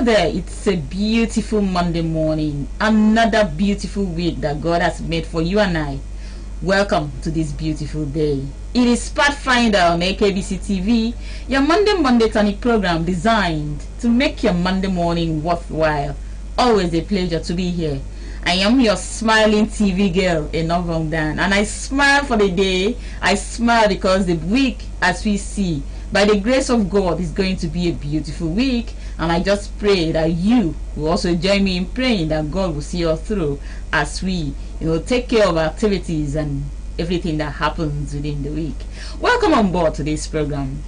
there? It's a beautiful Monday morning, another beautiful week that God has made for you and I. Welcome to this beautiful day. It is Pathfinder on AKBC TV, your Monday tonic program designed to make your Monday morning worthwhile. Always a pleasure to be here. I am your smiling TV girl, Enoch Dan, and I smile for the day. I smile because the week, as we see, by the grace of God, is going to be a beautiful week. And I just pray that you will also join me in praying that God will see us through as we, take care of our activities and everything that happens within the week. Welcome on board to this program.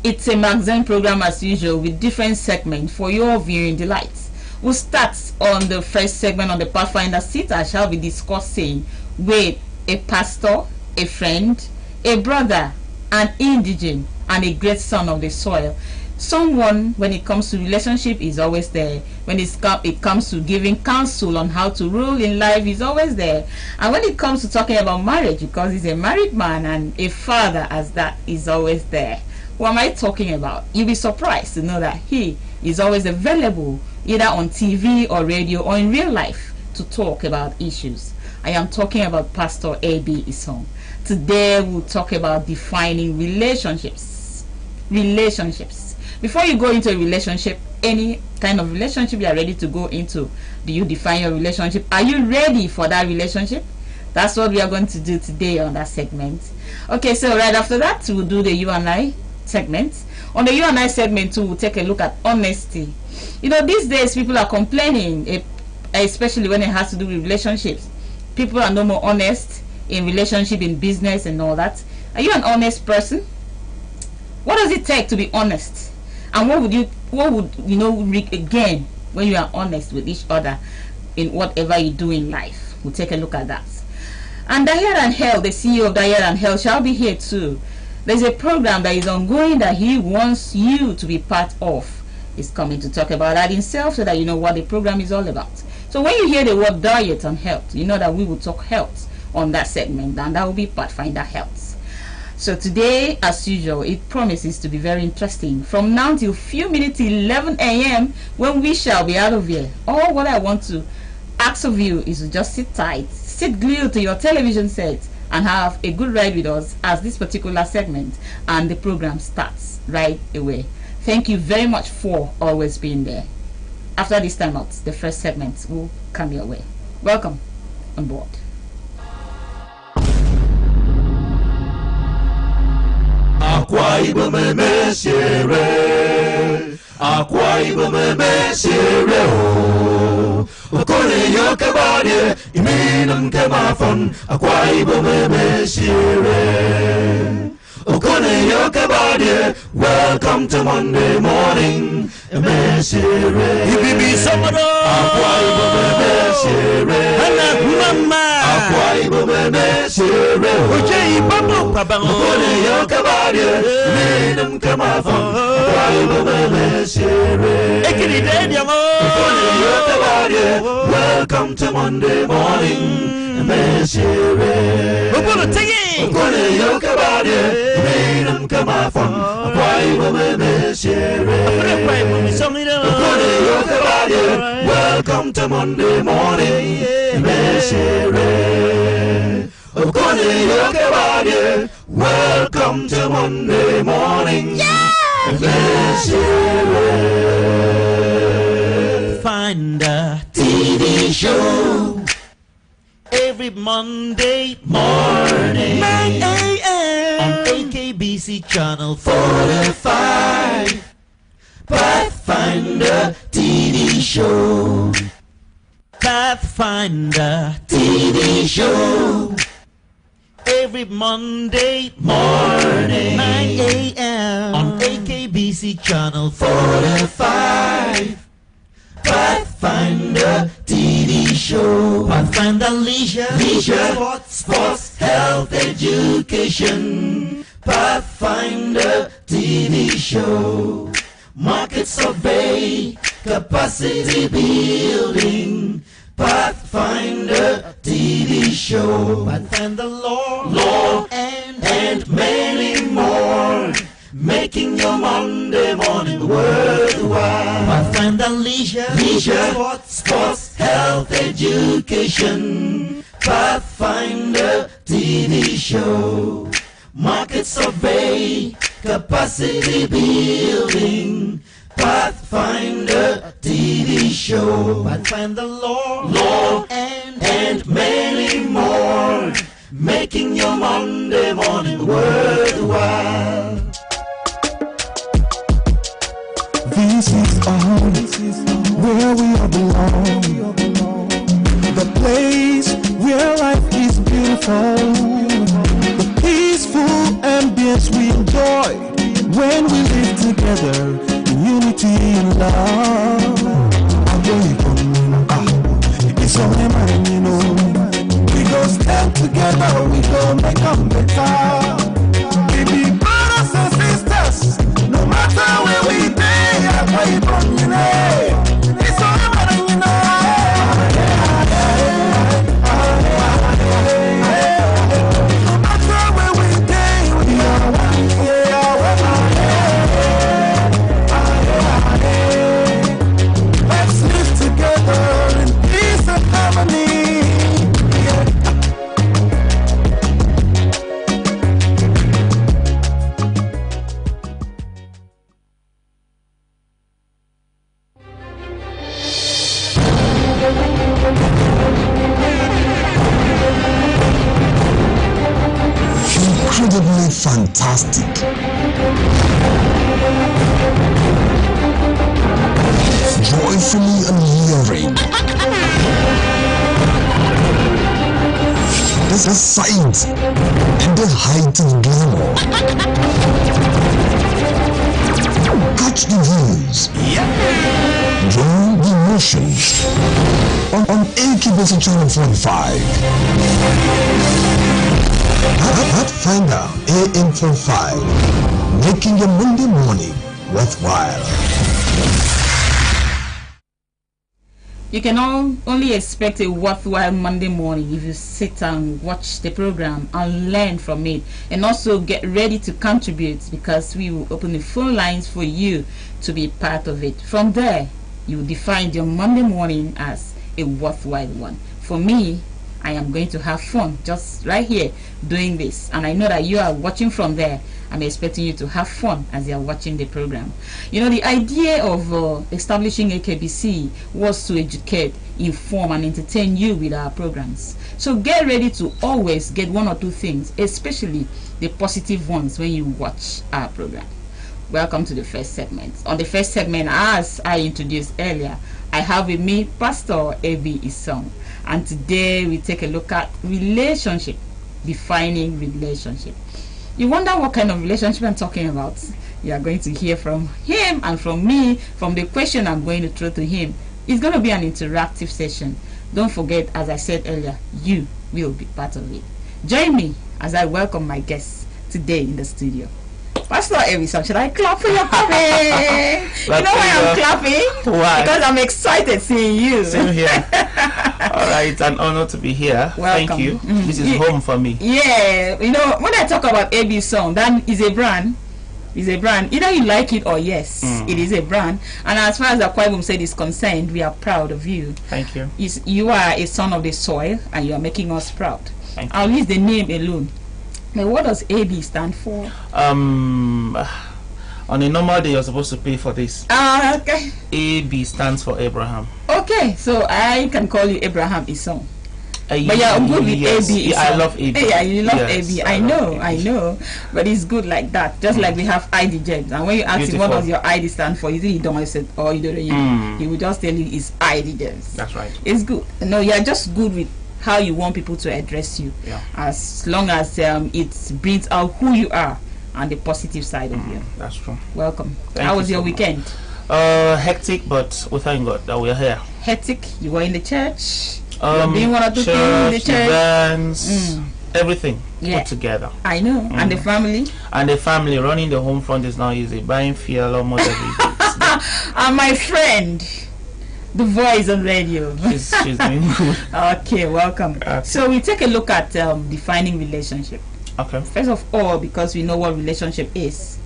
It's a magazine program as usual with different segments for your viewing delights. We'll start on the first segment on the Pathfinder seat. I shall be discussing with a pastor, a friend, a brother, an indigene, and a great son of the soil. Someone, when it comes to relationship, is always there. When it comes to giving counsel on how to rule in life, is always there. And when it comes to talking about marriage, because he's a married man and a father as that, is always there. What am I talking about? You'll be surprised to know that he is always available either on TV or radio or in real life to talk about issues. I am talking about Pastor A.B. Isong. Today we'll talk about defining relationships. Before you go into a relationship, any kind of relationship you are ready to go into, do you define your relationship? Are you ready for that relationship? That's what we are going to do today on that segment. Okay, so right after that, we'll do the You and I segment. On the You and I segment too, we'll take a look at honesty. These days people are complaining, especially when it has to do with relationships. People are no more honest in relationship, in business and all that. Are you an honest person? What does it take to be honest? And what would you again when you are honest with each other in whatever you do in life? We'll take a look at that. And Dahir and Hell, the CEO of Dahir and Hell, shall be here too. There's a program that is ongoing that he wants you to be part of. He's coming to talk about that himself so that you know what the program is all about. So when you hear the word diet and health, you know that we will talk health on that segment, and that will be Pathfinder Health. So today, as usual, it promises to be very interesting. From now till few minutes 11 a.m. when we shall be out of here. All what I want to ask of you is to just sit tight, sit glued to your television set, and have a good ride with us as this particular segment and the program starts right away. Thank you very much for always being there. After this time out, the first segment will come your way. Welcome on board. Akwa Ibom emesiere, Akwa Ibom emesiere o. Okole yoke body, iminam kemafon. Akwa Ibom emesiere. Okole yoke body, welcome to Monday morning. Emesiere. Ibibi samado. Akwa Ibom emesiere. Anak mama. Akwa Ibom emesiere. Oje ibabu pabang. Okole yoke body, iminam kemafon. Akwa Ibom emesiere. Ekiri de diamo. Okole yoke body, welcome to Monday morning. Emesiere. Okolo tegi. Okole yoke body, iminam kemafon. Akwa Ibom emesiere. Okole yoke body, welcome to Monday morning. Emesiere. Okole yoke body, welcome to Monday morning. Emesiere. Pathfinder TV show every Monday morning 9 a.m. on AKBC channel 45. Pathfinder TV show. Pathfinder TV show every Monday morning 9 a.m. on AKBC channel 45. Pathfinder TV show. Pathfinder Leisure, Sports, health, education. Pathfinder TV show. Market survey, capacity building. Pathfinder TV show. Pathfinder Law and many more. making your Monday morning worthwhile. Pathfinder leisure, Sports, health, education. Pathfinder TV show. Market survey, capacity building. Pathfinder TV show. Pathfinder law, and many more, making your Monday morning worthwhile. This is home, where we all belong. The place where life is beautiful. The peaceful ambience we enjoy when we live together in unity and love. It's all in mind, you know. We go stand together, we go make them better. We be brothers and sisters, no matter where we be. Where you from, you know? It's all in mind, you know. No matter where we be, we are one. Let's live together in peace and harmony. Incredibly fantastic. Joyfully alluring. There's a sight and the height of glamour. Catch the views. Join the emotions on AKBC Channel 45. Pathfinder AM 45, making your Monday morning worthwhile. You can only expect a worthwhile Monday morning if you sit and watch the program and learn from it, and also get ready to contribute, because we will open the phone lines for you to be part of it. From there, you will define your Monday morning as a worthwhile one. For me, I am going to have fun just right here doing this, and I know that you are watching from there. I'm expecting you to have fun as you are watching the program. You know, the idea of establishing AKBC was to educate, inform, and entertain you with our programs. So get ready to always get one or two things, especially the positive ones, when you watch our program. Welcome to the first segment. On the first segment, as I introduced earlier, I have with me Pastor A.B. Isong, and today we take a look at relationship, defining relationship. You wonder what kind of relationship I'm talking about? You are going to hear from him and from me, from the question I'm going to throw to him. It's going to be an interactive session. Don't forget, as I said earlier, you will be part of it. Join me as I welcome my guests today in the studio. Pastor Evison, should I clap for your coming? You know why I'm clapping? Why? Because I'm excited seeing you. Same here. All right, it's an honor to be here. Welcome. Thank you. This is home for me. Yeah, you know, when I talk about AB Song, that is a brand. It's a brand. Either you like it or yes, it is a brand. And as far as the Kwabum said is concerned, we are proud of you. Thank you. You are a son of the soil, and you are making us proud. Thank you. I'll leave the name alone. Now, what does AB stand for? On a normal day, you're supposed to pay for this. Okay. AB stands for Abraham. Okay, so I can call you Abraham Isong. But you're good with yes. AB. Yeah, I love AB. Yeah, you love Yes, AB. I I love know, AB. I know. But it's good like that. Just like we have ID James. And when you ask him what Beautiful. does your ID stand for, you don't say, oh, you don't know. He will just tell you it's ID James. That's right. It's good. No, you're just good with how you want people to address you. Yeah. As long as it brings out who you are and the positive side of you. That's true. Welcome. Thank How you was your so much. weekend? Hectic, but we thank God that we are here. Hectic? You were in the church? You're doing one or two things in the Church, church? events, everything Yeah. put together. I know. And the family? And the family running the home front is now easy. Buying fuel almost every day. And my friend, the voice on radio. She's doing good. Okay, welcome. Okay. So we take a look at defining relationship. Okay. First of all, because we know what relationship is,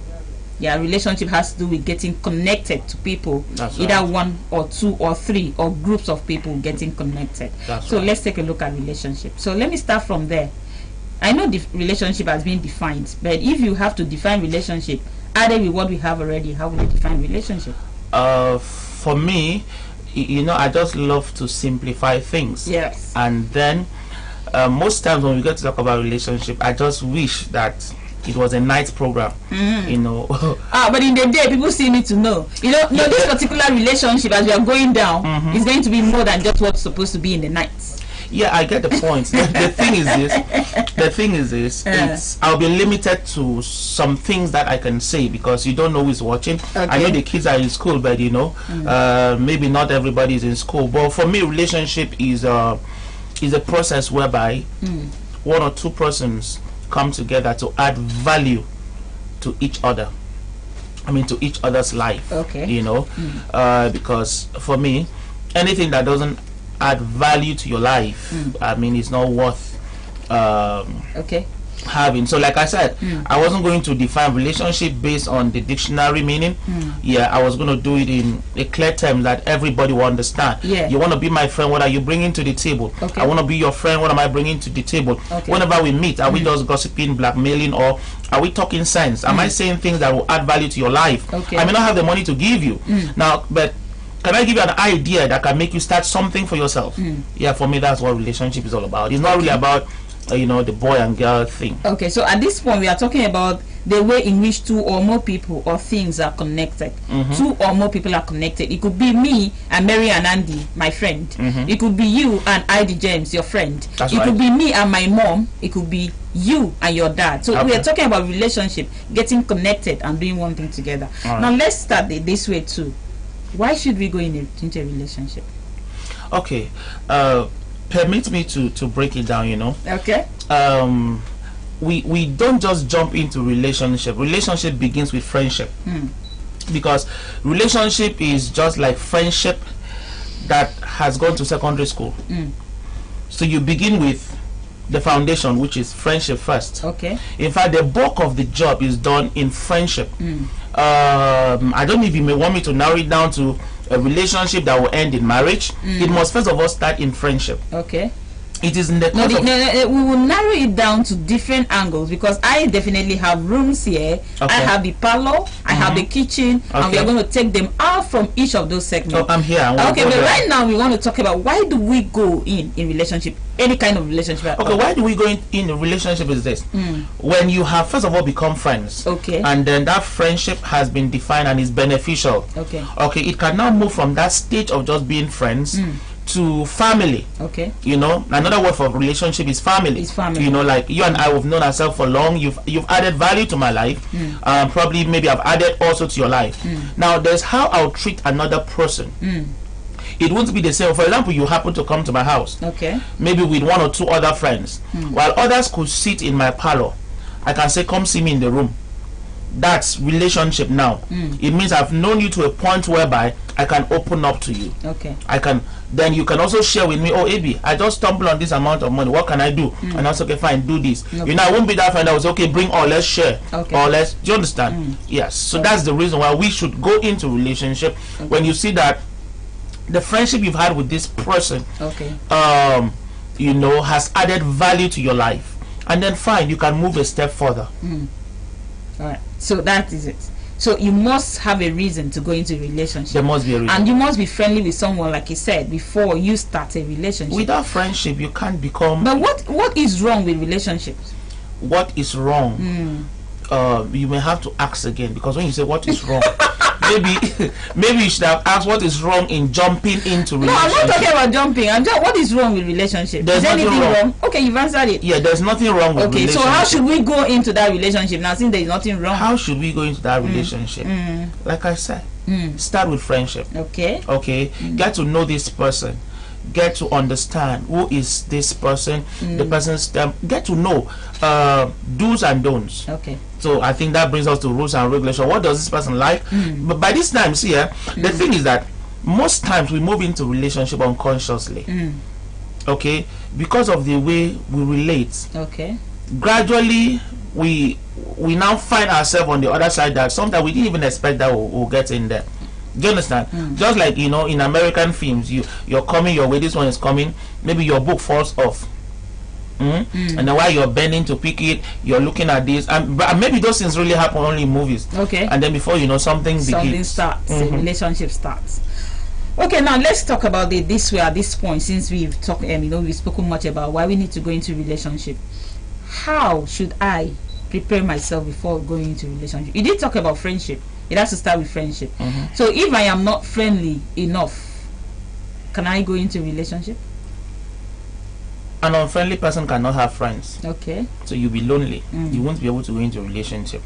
Yeah, relationship has to do with getting connected to people. That's either right. one or two or three or groups of people getting connected. That's so right. let's take a look at relationship. So let me start from there. I know the relationship has been defined, but if you have to define relationship added with what we have already, how will you define relationship? For me, you know, I just love to simplify things. Yes. And then most times when we get to talk about relationship, I just wish that it was a night program. You know. But in the day, people still need to know. You know, no, this particular relationship, as we are going down, is going to be more than just what's supposed to be in the night. Yeah, I get the point. The thing is this. The thing is this. It's I'll be limited to some things that I can say because you don't know who's watching. Okay. I know the kids are in school, but you know, maybe not everybody is in school. But for me, relationship is a process whereby one or two persons come together to add value to each other. I mean, to each other's life. Okay. You know, because for me, anything that doesn't add value to your life, I mean, it's not worth Okay. having. So like I said, I wasn't going to define relationship based on the dictionary meaning. Yeah, I was going to do it in a clear term that everybody will understand. Yeah. You want to be my friend, what are you bringing to the table? Okay. I want to be your friend, what am I bringing to the table? Okay. Whenever we meet, are we just gossiping, blackmailing, or are we talking sense? Am I saying things that will add value to your life? Okay. I may not have the money to give you now, but can I give you an idea that can make you start something for yourself? Yeah, for me, that's what relationship is all about. It's not really about you know, the boy and girl thing. Okay, so at this point we are talking about the way in which two or more people or things are connected. Two or more people are connected. It could be me and Mary and Andy, my friend. It could be you and Ida James, your friend. That's it right. could be me and my mom. It could be you and your dad. So we are talking about relationship, getting connected and doing one thing together. Right. Now let's start it this way too. Why should we go into a relationship? Okay, permit me to break it down, you know. Okay. We don't just jump into relationship. Relationship begins with friendship. Because relationship is just like friendship that has gone to secondary school. So you begin with the foundation, which is friendship first. Okay. In fact, the bulk of the job is done in friendship. I don't know if you may want me to narrow it down to a relationship that will end in marriage. It must first of all start in friendship. Okay. It is in the No, course of we will narrow it down to different angles because I definitely have rooms here. I Okay. have the parlor, I have the kitchen, and we Okay. are going to take them out from each of those segments. Oh, I'm here. Okay, but right now we want to talk about why do we go in relationship, any kind of relationship. At Okay, all. why do we go in a relationship is this? When you have first of all become friends. Okay. And then that friendship has been defined and is beneficial. Okay. Okay, it can now move from that stage of just being friends to family. Okay. You know, another word for relationship is family. It's family. You know, like you and I have known ourselves for long. You've added value to my life. Probably maybe I've added also to your life. Now there's how I'll treat another person. It won't be the same. For example, you happen to come to my house. Okay. Maybe with one or two other friends. While others could sit in my parlor, I can say, come see me in the room. That's relationship now. It means I've known you to a point whereby I can open up to you. Okay. I can, then you can also share with me, oh AB, I just stumbled on this amount of money, what can I do? And I say, okay, fine, do this. You know, I won't be that friend that was okay, bring all, let's share. Okay. Or let's, do you understand? Yes. So that's the reason why we should go into relationship. When you see that the friendship you've had with this person Okay. you know, has added value to your life, and then fine, you can move a step further. All right. So that is it. So you must have a reason to go into a relationship. There must be a reason. And you must be friendly with someone, like you said, before you start a relationship. Without friendship, you can't become. But what is wrong with relationships? What is wrong? You may have to ask again, because when you say what is wrong, maybe you should have asked what is wrong in jumping into relationship. No, I'm not talking about jumping. I'm just, what is wrong with relationship? There's is nothing anything wrong. Okay, you've answered it. Yeah, there's nothing wrong with Okay, relationship. so how should we go into that relationship now, since there is nothing wrong? How should we go into that relationship? Like I said, start with friendship. Okay. Okay, get to know this person, get to understand who is this person, the person's get to know do's and don'ts. Okay. So I think that brings us to rules and regulations. What does this person like? But by this time, see, the thing is that most times we move into relationship unconsciously. Okay, because of the way we relate. Okay. Gradually, we now find ourselves on the other side that sometimes we didn't even expect that we'll get in there. Do you understand? Just like, you know, in American films, you're coming your way, this one is coming, maybe your book falls off. And then while you're bending to pick it, you're looking at this, and maybe those things really happen only in movies. Okay. And then before you know, something starts, a relationship starts. Okay, now let's talk about it this way at this point, since we've talked, we've spoken much about why we need to go into relationship. How should I prepare myself before going into relationship? You did talk about friendship. It has to start with friendship. So if I am not friendly enough, can I go into relationship? An unfriendly person cannot have friends. Okay. So you'll be lonely. You won't be able to go into a relationship.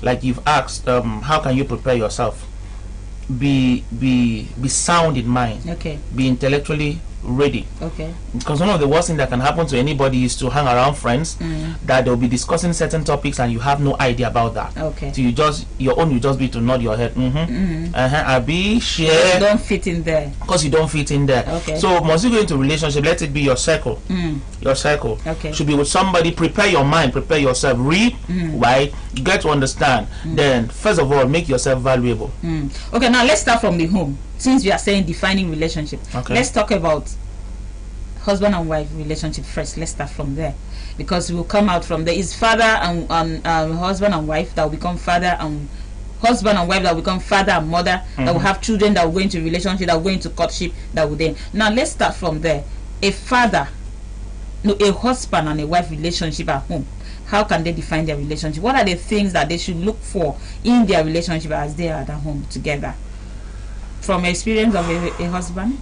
Like you've asked, how can you prepare yourself? Be sound in mind. Okay. Be intellectually ready. Okay. Because one of the worst things that can happen to anybody is to hang around friends that they'll be discussing certain topics and you have no idea about that. Okay. So your own will just be to nod your head. Abi, share. You don't fit in there. Because you don't fit in there. Okay. So must you go into a relationship, let it be your circle. Your circle. Okay. Should be with somebody. Prepare your mind, prepare yourself, read, right? Get to understand. Then first of all, make yourself valuable. Okay, now let's start from the home. Since we are saying defining relationship, let's talk about husband and wife relationship first. Let's start from there, because we will come out from there. Is father and husband and wife that will become father and husband and wife that will become father and mother, that will have children, that will go into relationship, that will go into courtship, that will then. Now let's start from there. A husband and a wife relationship at home. How can they define their relationship? What are the things that they should look for in their relationship as they are at home together? From experience of a husband,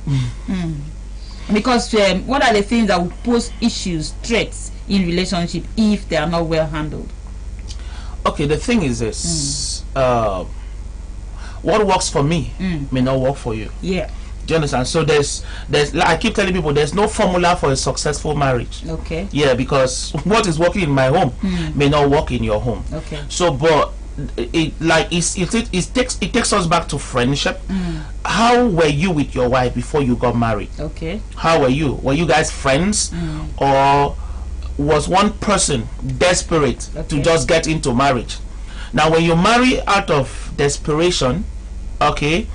because what are the things that will pose issues, threats in relationship if they are not well handled? Okay, the thing is this: what works for me may not work for you. Yeah. Do you understand? So there's like I keep telling people, there's no formula for a successful marriage. Okay. Yeah, because what is working in my home may not work in your home. Okay. So, but it takes us back to friendship. How were you with your wife before you got married? Okay. How were you? Were you guys friends, or was one person desperate to just get into marriage? Now, when you marry out of desperation, okay,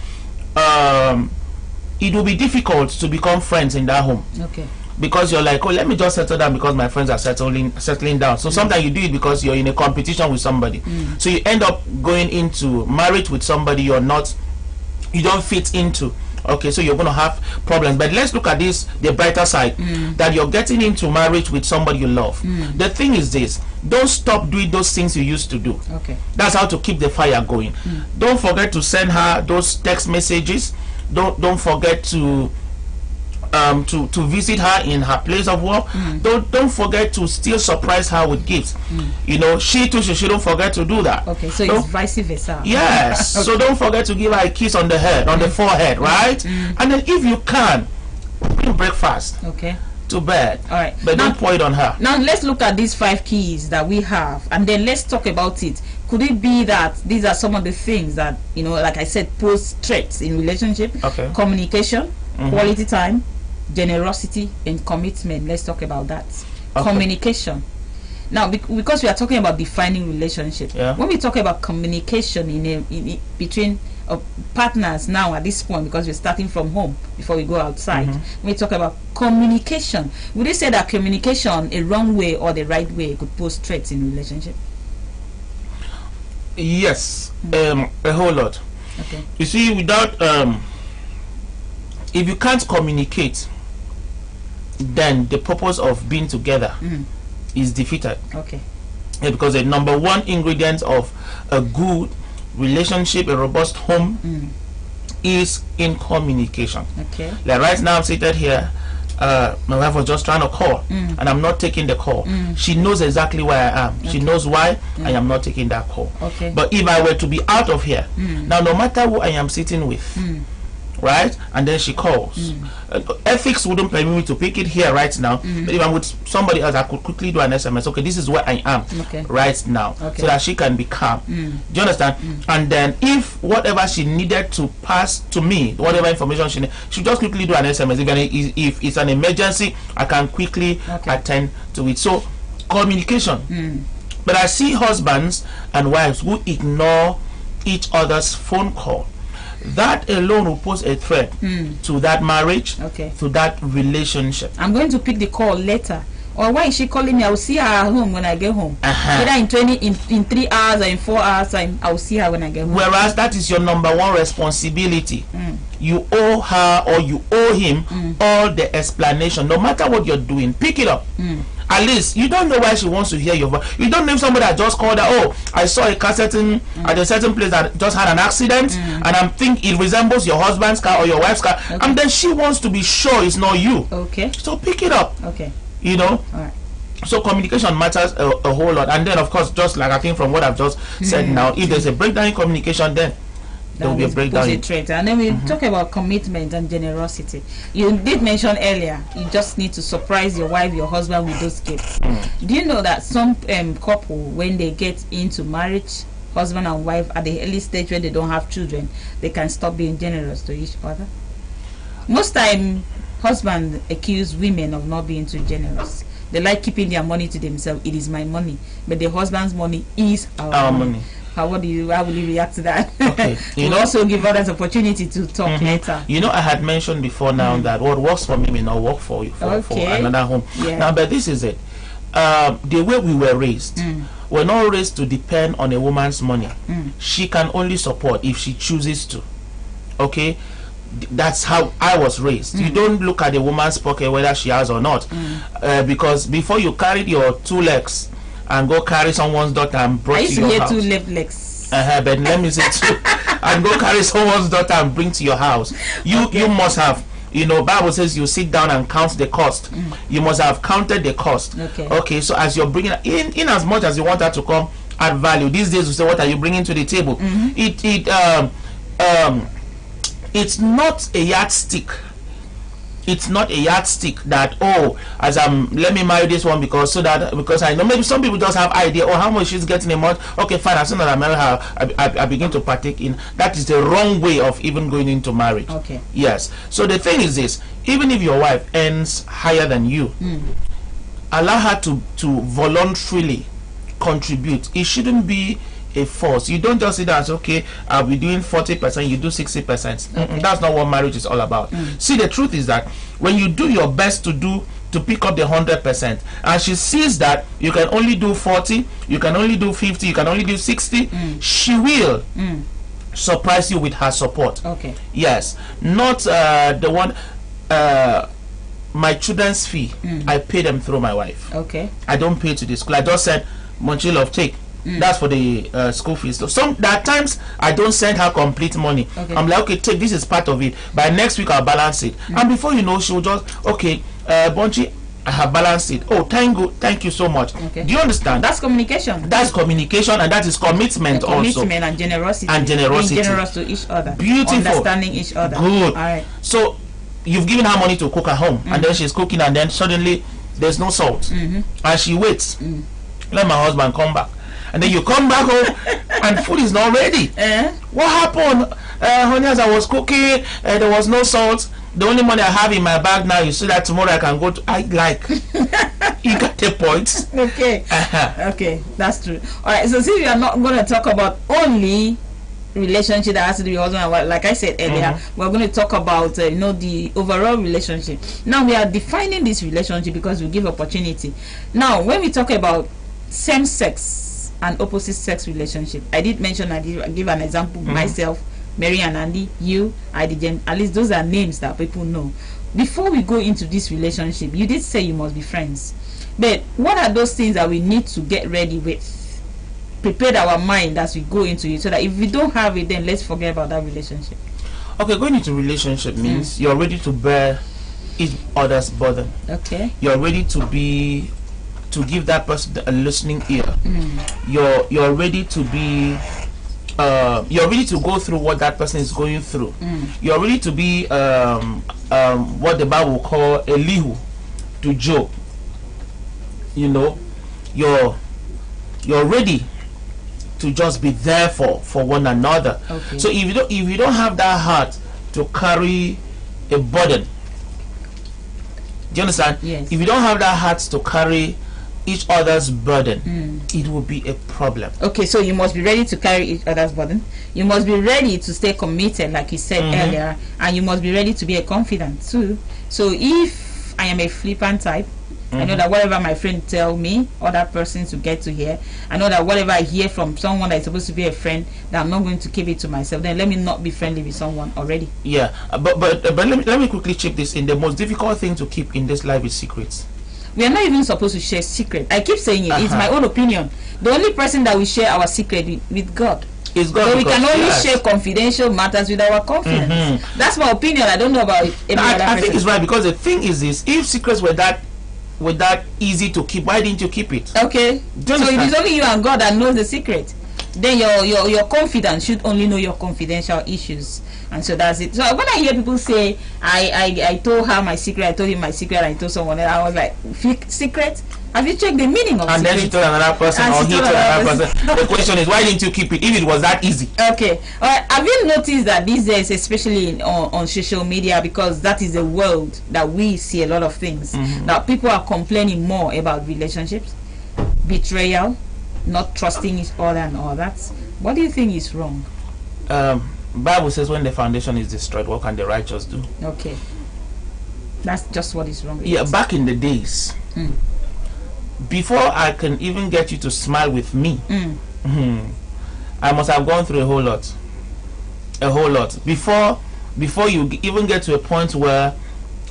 it will be difficult to become friends in that home. Okay. Because you're like, oh, let me just settle down because my friends are settling down. So sometimes you do it because you're in a competition with somebody. So you end up going into marriage with somebody you don't fit into. Okay, so you're going to have problems. But let's look at this, the brighter side, that you're getting into marriage with somebody you love. The thing is this: don't stop doing those things you used to do. Okay. That's how to keep the fire going. Don't forget to send her those text messages. Don't forget to visit her in her place of work. Don't forget to still surprise her with gifts. You know, she too shouldn't forget to do that. Okay, so it's vice versa. Yes. Okay. So don't forget to give her a kiss on the head, on the forehead, right? And then if you can, bring breakfast to bed. All right. But don't pour it on her. Now let's look at these 5 keys that we have, and then let's talk about it. Could it be that these are some of the things that, like I said, pose threats in relationship? Okay. Communication, quality time, generosity, and commitment. Let's talk about that. Communication. Now, because we are talking about defining relationship, when we talk about communication between partners now at this point, because we're starting from home before we go outside, when we talk about communication, would you say that communication, a wrong way or the right way, could pose threats in relationship? Yes, a whole lot. Okay. You see, without if you can't communicate, then the purpose of being together is defeated. Okay. Yeah, because the number one ingredient of a good relationship, a robust home, is in communication. Okay. Like right now, I'm seated here. My wife was just trying to call, and I'm not taking the call. She knows exactly where I am. She knows why I am not taking that call. Okay. But if I were to be out of here, now no matter who I am sitting with, right, and then she calls, ethics wouldn't permit me to pick it here right now. But if I'm with somebody else, I could quickly do an SMS. Okay, this is where I am right now, so that she can be calm. Do you understand? And then if whatever she needed to pass to me, whatever information she needed, she just quickly do an SMS. If it's an emergency, I can quickly attend to it. So communication But I see husbands and wives who ignore each other's phone call. That alone will pose a threat to that marriage, to that relationship. I'm going to pick the call later. Or why is she calling me? I will see her at home when I get home. Either in 3 hours or in 4 hours, I will see her when I get home. Whereas that is your number one responsibility. You owe her or you owe him all the explanation. No matter what you're doing, pick it up. At least you don't know why she wants to hear your voice. You don't know if somebody that just called her, oh, I saw a car at a certain place that just had an accident, and I'm thinking it resembles your husband's car or your wife's car, and then she wants to be sure it's not you. So pick it up. You know. So communication matters a whole lot. And then of course, just like I think from what I've just said now, if there's a breakdown in communication, then there will be a breakdown. And then we talk about commitment and generosity. You did mention earlier, you just need to surprise your wife, your husband with those gifts. Do you know that some couple, when they get into marriage, husband and wife, at the early stage when they don't have children, they can stop being generous to each other? Most time, husbands accuse women of not being too generous. They like keeping their money to themselves. It is my money, but the husband's money is our money. How will you react to that? Okay. You also give others opportunity to talk later. You know, I had mentioned before now that what works for me may not work for you for another home. Now, but this is it. The way we were raised, we're not raised to depend on a woman's money. She can only support if she chooses to. Okay. That's how I was raised. You don't look at a woman's pocket whether she has or not, because before you carried your 2 legs and go carry someone's daughter and bring to your house. I used to hear 2 left legs. But let me say 2. And go carry someone's daughter and bring to your house. You must have, you know, Bible says you sit down and count the cost. You must have counted the cost. Okay, so as you're bringing in as much as you want her to come add value. These days we say, what are you bringing to the table? It's not a yardstick. It's not a yardstick that, oh, as let me marry this one because I know maybe some people just have idea, oh, how much she's getting a month. Okay, fine, as soon as I marry her, I begin to partake in. That is the wrong way of even going into marriage. Yes. So the thing is this: even if your wife earns higher than you, allow her to voluntarily contribute. It shouldn't be a force. You don't just sit down and say, okay, I'll be doing 40%, you do 60%. That's not what marriage is all about. See, the truth is that when you do your best to pick up the 100%, and she sees that you can only do 40, you can only do 50, you can only do 60, she will surprise you with her support. Yes, not the one. My children's fee, I pay them through my wife. I don't pay to the school. I just said, Monchilov, take. That's for the school fees. So there are times I don't send her complete money. I'm like, okay, take, this is part of it. By next week I'll balance it. And before you know, she'll just, okay, Bonchi, I have balanced it. Oh, thank you so much. Do you understand? That's communication. That's communication, and that is commitment also. Commitment and generosity. Being generous to each other. Beautiful. Understanding each other. Good. All right. So you've given her money to cook at home, and then she's cooking, and then suddenly there's no salt, and she waits. Let my husband come back. And then you come back home and food is not ready. What happened? Honey, as I was cooking, there was no salt. The only money I have in my bag now, you see that tomorrow I can go to, you got the point. Okay, that's true. Alright, so since we are not going to talk about only relationship that has to do with husband and wife, like I said earlier, we're going to talk about the overall relationship. Now we are defining this relationship because we give opportunity. Now when we talk about same sex and opposite sex relationship, I did mention, I give an example, myself, Mary and Andy, you, IDJ, at least those are names that people know. Before we go into this relationship, you did say you must be friends, but what are those things that we need to get ready with, prepare our mind as we go into it, so that if we don't have it, then let's forget about that relationship? Okay, going into relationship means you're ready to bear each other's burden. You're ready to give that person a listening ear. You're ready to be you're ready to go through what that person is going through. You're ready to be what the Bible will call a lihu to Job. You know, you're ready to just be there for one another. So if you don't have that heart to carry a burden, do you understand? If you don't have that heart to carry each other's burden, it will be a problem. Okay, so you must be ready to carry each other's burden. You must be ready to stay committed, like you said earlier, and you must be ready to be a confidant too. So if I am a flippant type, I know that whatever my friend tell me, other persons will get to hear. I know that whatever I hear from someone that is supposed to be a friend, that I'm not going to keep it to myself. Then let me not be friendly with someone already. Yeah, but let me quickly chip this in. The most difficult thing to keep in this life is secrets. We are not even supposed to share secret. I keep saying it. It's my own opinion. The only person that we share our secret with God. Is God. So we can only share confidential matters with our confidence. That's my opinion. I don't know about any other I person. think it's right, because the thing is this: if secrets were that easy to keep, why didn't you keep it? Okay. So it is only you and God that knows the secret. Then your confidant should only know your confidential issues, and so that's it. So when I hear people say I told her my secret, I told him my secret, I told someone else, I was like, secret? Have you checked the meaning of and secret? then she told another person, or he told another person. The question is, why didn't you keep it if it was that easy? Okay. Have you noticed that these days, especially on social media, because that is the world that we see a lot of things, that people are complaining more about relationships, betrayal, not trusting each other and all that. What do you think is wrong? Bible says when the foundation is destroyed, what can the righteous do? Okay. That's just what is wrong with Yeah, it. back in the days, before I can even get you to smile with me, I must have gone through a whole lot before you even get to a point where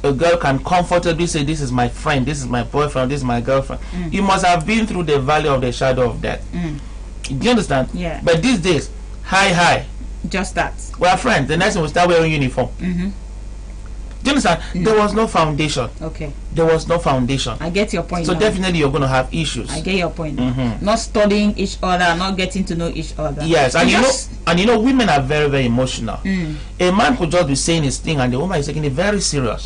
a girl can comfortably say, this is my friend, this is my boyfriend, this is my girlfriend. You must have been through the valley of the shadow of death. Do you understand? Yeah. But these days, hi, Just that. we are friends. The next one will start wearing uniform. Do you understand? There was no foundation. Okay. There was no foundation. I get your point. So now. definitely you're going to have issues. I get your point. Not studying each other, not getting to know each other. Yes, and you know, women are very, very emotional. A man could just be saying his thing, and the woman is taking it very serious.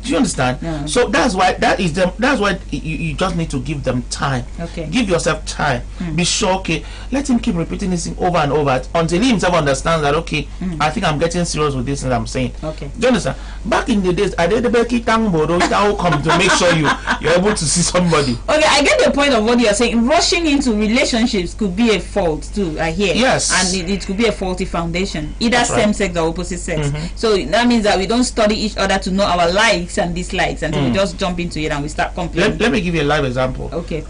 Do you understand? Yeah. So that's why you just need to give them time. Okay. Give yourself time. Be sure, okay, let him keep repeating this thing over and over until he himself understands that, okay, I think I'm getting serious with this thing I'm saying. Okay. Do you understand? Back in the days, I did the Becky Tangbodo that will come to make sure you're able to see somebody. Okay, I get the point of what you're saying. Rushing into relationships could be a fault too, I hear. Yes. And it could be a faulty foundation, either That's right. same sex or opposite sex. So that means that we don't study each other to know our likes and dislikes, and we just jump into it and we start complaining. Let me give you a live example. Okay.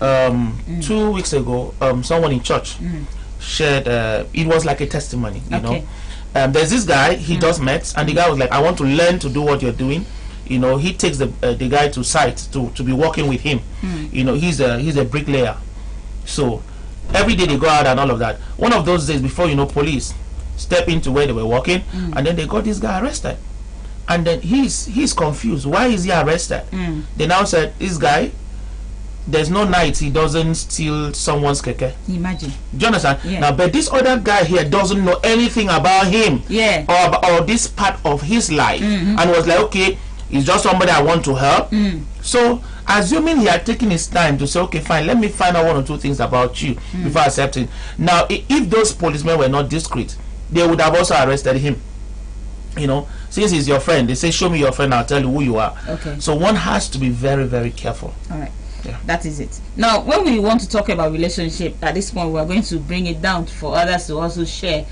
2 weeks ago, someone in church shared, it was like a testimony, you know. There's this guy, he does maths, and the guy was like, I want to learn to do what you're doing. You know, he takes the guy to site to be working with him. You know, he's a bricklayer. So every day they go out and all of that. One of those days, before you know, police step into where they were working, and then they got this guy arrested. And then he's confused. Why is he arrested? They now said, this guy, there's no night he doesn't steal someone's keke. Imagine. Do you understand? Yeah. Now, but this other guy here doesn't know anything about him. Yeah. Or this part of his life. And was like, okay, he's just somebody I want to help. So, assuming he had taken his time to say, okay, fine, let me find out one or two things about you before accepting. Now, if those policemen were not discreet, they would have also arrested him. You know, since he's your friend, they say, show me your friend, I'll tell you who you are. Okay. So one has to be very, very careful. All right. Yeah. That is it. Now, when we want to talk about relationship, at this point, we are going to bring it down for others to also share.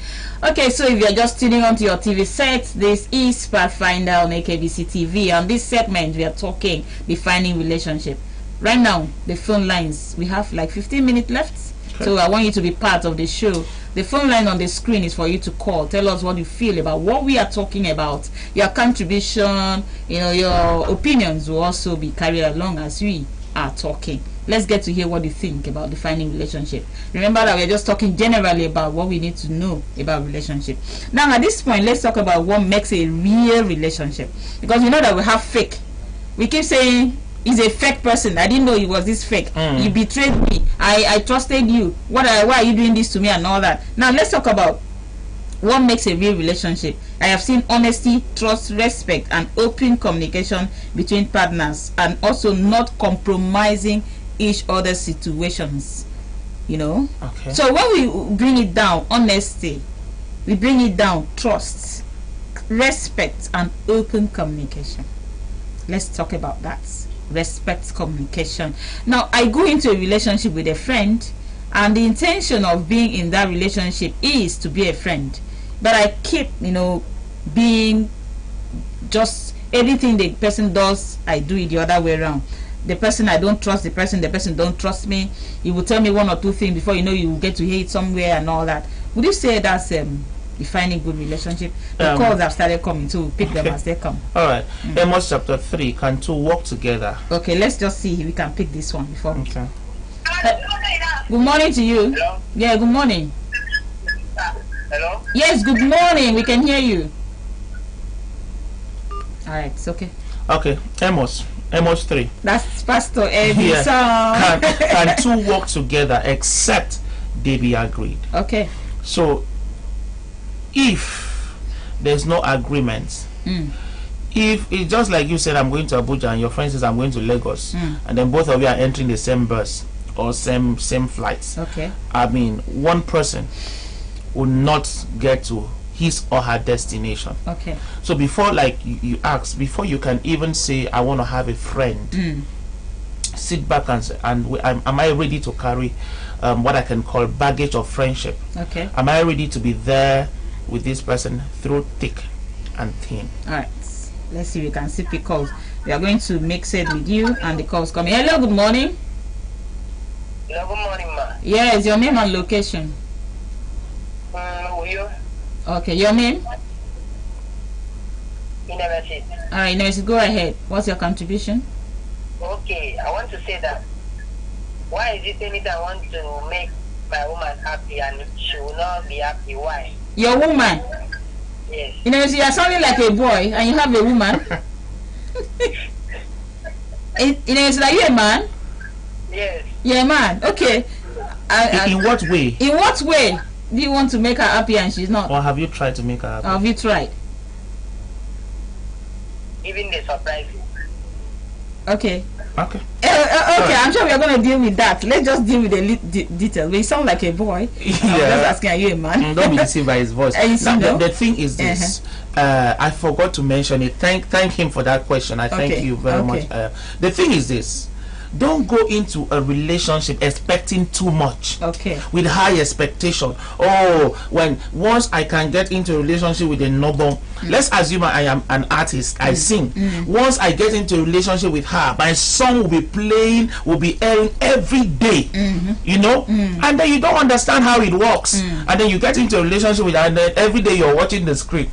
Okay, so if you're just tuning onto your TV set, this is Pathfinder on AKBC TV. On this segment, we are talking defining relationship. Right now, the phone lines, we have like 15 minutes left. Okay. So I want you to be part of the show. The phone line on the screen is for you to call. Tell us what you feel about what we are talking about. Your contribution, you know, your opinions will also be carried along as we are talking. Let's get to hear what you think about defining relationship. Remember that we're just talking generally about what we need to know about relationship. Now at this point, let's talk about what makes a real relationship, because we know that we have fake. We keep saying he's a fake person. I didn't know he was this fake. You betrayed me. I trusted you. Why are you doing this to me and all that? Now let's talk about what makes a real relationship. I have seen honesty, trust, respect, and open communication between partners, and also not compromising each other's situations. You know. Okay. So when we bring it down, honesty, we bring it down, trust, respect, and open communication. Let's talk about that. respect communication. Now, I go into a relationship with a friend, and the intention of being in that relationship is to be a friend, but I keep, being just anything the person does, I do it the other way around. The person, I don't trust the person don't trust me. He will tell me one or two things before you know you will get to hear it somewhere and all that. Would you say that's defining good relationship? The calls have started coming, so we'll pick them as they come. All right. Amos chapter 3, can two walk together? Okay, let's just see if we can pick this one before. Okay. Good morning to you. Hello? Yeah, good morning. Hello? Yes, good morning. We can hear you. All right, it's okay. Okay, Amos 3. That's Pastor Eddie. Yeah. Can two walk together except they be agreed? Okay. So, if there's no agreement, if it's just like you said, I'm going to Abuja, and your friend says I'm going to Lagos, and then both of you are entering the same bus or same flights. Okay. I mean, one person will not get to his or her destination. Okay. So before, like you asked, before you can even say I want to have a friend, sit back and say, am I ready to carry what I can call baggage of friendship? Okay. Am I ready to be there with this person through thick and thin? All right. Let's see if we can see pick calls. We are going to mix it with you and the calls coming. Hello, good morning. Hello, good morning, ma. Yes, your name and location. Who you? Okay, your name? University. All right, now go ahead. What's your contribution? Okay, I want to say that. Why is it anytime I want to make my woman happy and she will not be happy? Why? Your woman? Yes. You are sounding like a boy and you have a woman. Are you a man? Yes. You're a man. Okay. In what way? In what way do you want to make her happy and she's not? Or have you tried to make her happy? Have you tried? Even the surprise. Okay. Okay. Okay, I'm sure we are going to deal with that. Let's just deal with the details. But you sound like a boy. Yeah. I'm just asking, are you a man? Don't be deceived by his voice. Now, the thing is this. I forgot to mention it. Thank him for that question. I thank you very much. The thing is this. Don't go into a relationship expecting too much. Okay. With high expectation. Once I can get into a relationship with a noble, let's assume I am an artist, I sing. Once I get into a relationship with her, my song will be playing, will be airing every day. And then you don't understand how it works. And then you get into a relationship with her, and then every day you're watching the script.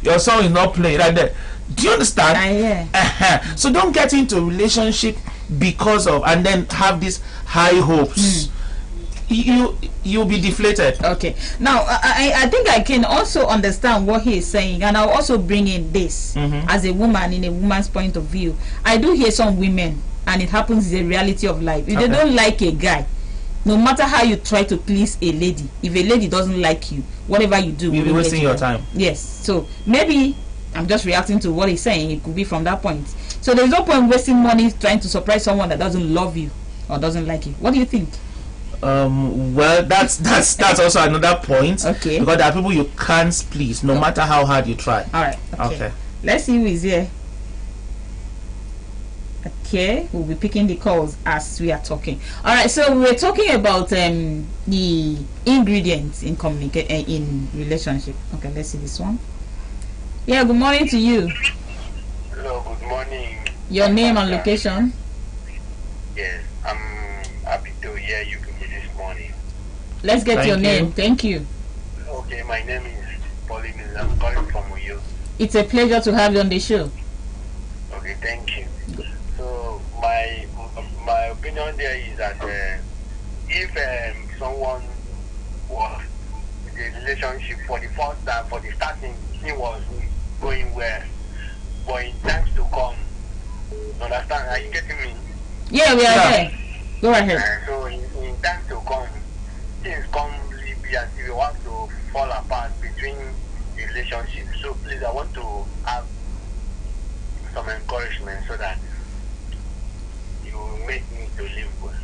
Your song is not playing. And then, do you understand? So don't get into a relationship because of and then have these high hopes. You'll be deflated. Okay. Now I think I can also understand what he is saying, and I'll also bring in this as a woman, in a woman's point of view. I do hear some women, and it happens, is a reality of life. If they don't like a guy, no matter how you try to please a lady, if a lady doesn't like you, whatever you do, you'll be wasting your time. Yes. So maybe I'm just reacting to what he's saying. It could be from that point. So there's no point wasting money trying to surprise someone that doesn't love you or doesn't like you. What do you think? Well, that's also another point. Okay. Because there are people you can't please, no matter how hard you try. All right. Okay. Let's see who is here. Okay, we'll be picking the calls as we are talking. All right. So we're talking about the ingredients in in relationship. Okay. Let's see this one. Yeah. Good morning to you. Hello, good morning. Your name and location? Yes, I'm happy to hear you this morning. Let's get your name. Thank you. Okay, my name is Pauline. I'm calling from Uyo. It's a pleasure to have you on the show. Okay, thank you. So my opinion there is that if someone was in a relationship for the first time, for the starting, it was going well. But in times to come, understand? Are you getting me? Yeah, we are there. Go ahead. So in times to come, things come really as if you want to fall apart between the relationship. So please, I want to have some encouragement so that you make me to live well.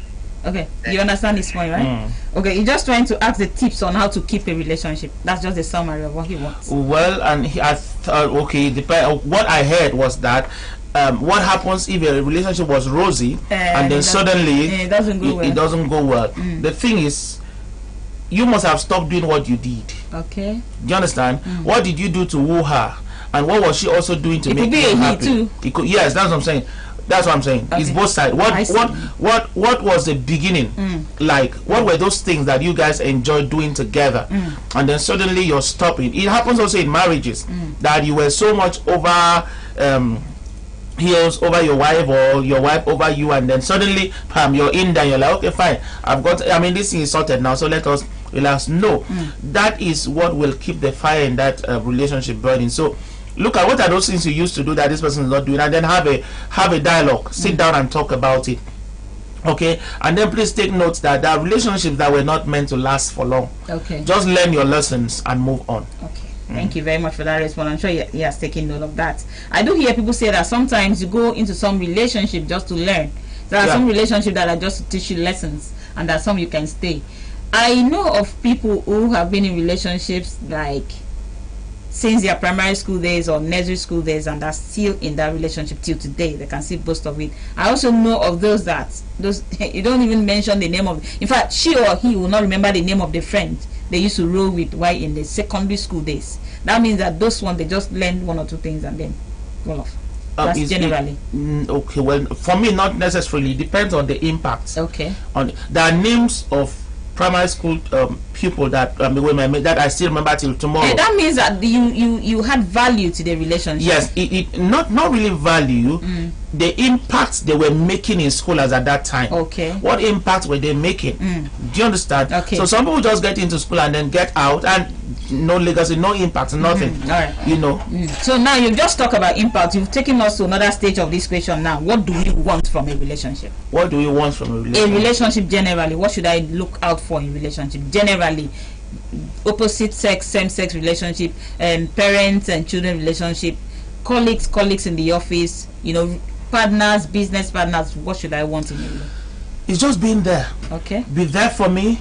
Okay, you understand this point, right? Okay, you're just trying to ask the tips on how to keep a relationship. That's just the summary of what he wants. Well, and I thought, okay, what I heard was that what happens if a relationship was rosy and then suddenly it doesn't go well. It doesn't go well. The thing is, you must have stopped doing what you did. Okay. Do you understand? What did you do to woo her, and what was she also doing to make you happy? Too. It could, yes, that's what I'm saying. That's what I'm saying. Okay. It's both sides. What was the beginning? Like, what were those things that you guys enjoyed doing together, and then suddenly you're stopping? It happens also in marriages that you were so much over heels over your wife, or your wife over you, and then suddenly you're in there, you're like, okay, fine, this thing is sorted now, so let us relax. No, that is what will keep the fire in that relationship burning. So look at what are those things you used to do that this person is not doing, and then have a dialogue, sit down and talk about it. Okay, and then please take note that there are relationships that were not meant to last for long. Okay, just learn your lessons and move on. Okay. Thank you very much for that response. I'm sure he has taken note of that. I do hear people say that sometimes you go into some relationship just to learn. There are some relationships that are just to teach you lessons, and there are some you can stay. I know of people who have been in relationships like since their primary school days or nursery school days, and are still in that relationship till today. They can see boast of it. I also know of those you don't even mention the name of. In fact, she or he will not remember the name of the friend they used to roll with while in the secondary school days. That means that those ones, they just learn one or two things and then fall off. That's generally. Okay, well, for me, not necessarily. It depends on the impact. Okay. There are names of primary school people that that I still remember till tomorrow. And that means that you had value to the relationship. Yes, it not really value. The impact they were making in school as at that time. Okay. What impact were they making? Do you understand? Okay. So some people just get into school and then get out, and no legacy, no impact, nothing. All right. You know. So now you just talk about impact. You've taken us to another stage of this question now. What do we want from a relationship? What do we want from a relationship? A relationship generally. What should I look out for in relationship generally? Opposite sex, same sex relationship, parents and children relationship, colleagues in the office, partners, business partners. What should I want in a relationship? It's just being there. Okay. Be there for me.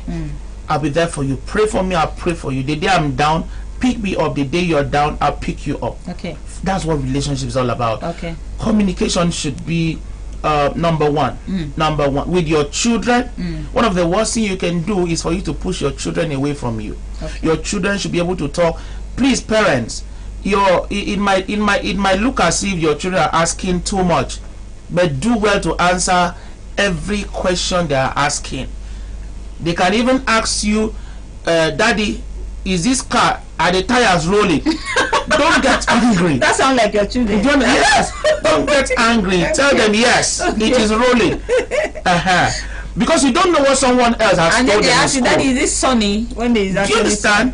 I'll be there for you. Pray for me, I'll pray for you. The day I'm down, pick me up. The day you're down, I'll pick you up. Okay. That's what relationship is all about. Okay. Communication should be number one. Number one. With your children, one of the worst things you can do is for you to push your children away from you. Okay. Your children should be able to talk. Please, parents, it might look as if your children are asking too much, but do well to answer every question they are asking. They can even ask you, Daddy, is this car, are the tires rolling? Don't get angry. That sounds like your children. Yes. Don't get angry. Tell them yes, it is rolling. Because you don't know what someone else has and told then they them. ask you, Daddy, is this sunny? When they do you understand?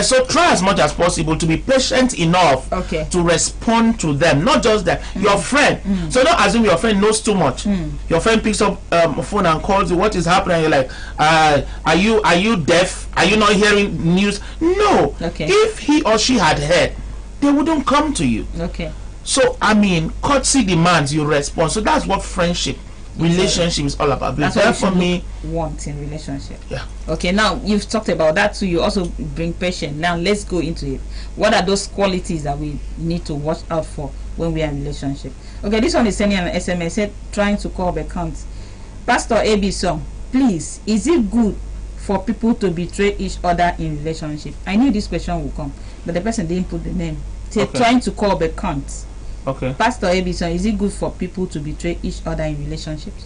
So try as much as possible to be patient enough to respond to them. Not just that. Your friend. So don't assume your friend knows too much. Your friend picks up a phone and calls you. What is happening? You're like, are you deaf? Are you not hearing news? No. If he or she had heard, they wouldn't come to you. So courtesy demands you respond. So that's what friendship, relationship is all about. That's what for me want in relationship. Okay, now you've talked about that too. You also bring patience. Now let's go into it. What are those qualities that we need to watch out for when we are in relationship? Okay, this one is sending an SMS, said trying to call back count. Pastor AB song, please, is it good for people to betray each other in relationship? I knew this question would come, but the person didn't put the name. Said trying to call back count. Pastor Abison, is it good for people to betray each other in relationships?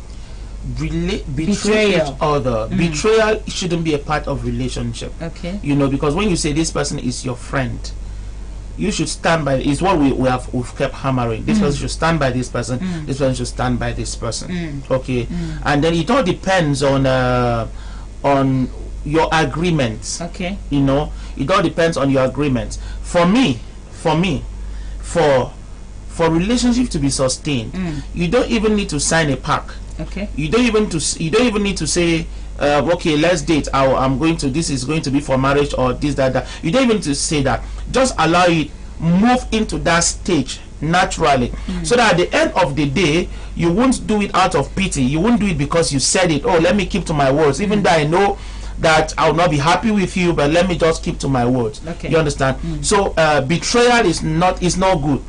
Betray each other. Betrayal shouldn't be a part of relationship. Because when you say this person is your friend, you should stand by. It's what we've kept hammering. This person should stand by this person. This person should stand by this person. And then it all depends on your agreements. It all depends on your agreements. For me, for relationship to be sustained, you don't even need to sign a pact. You don't even need to say, okay, let's date. This is going to be for marriage or this, that. You don't even need to say that. Just allow it, move into that stage naturally, so that at the end of the day, you won't do it out of pity. You won't do it because you said it. Oh, let me keep to my words, even though I know that I will not be happy with you, but let me just keep to my words. Okay. You understand? So betrayal is not good.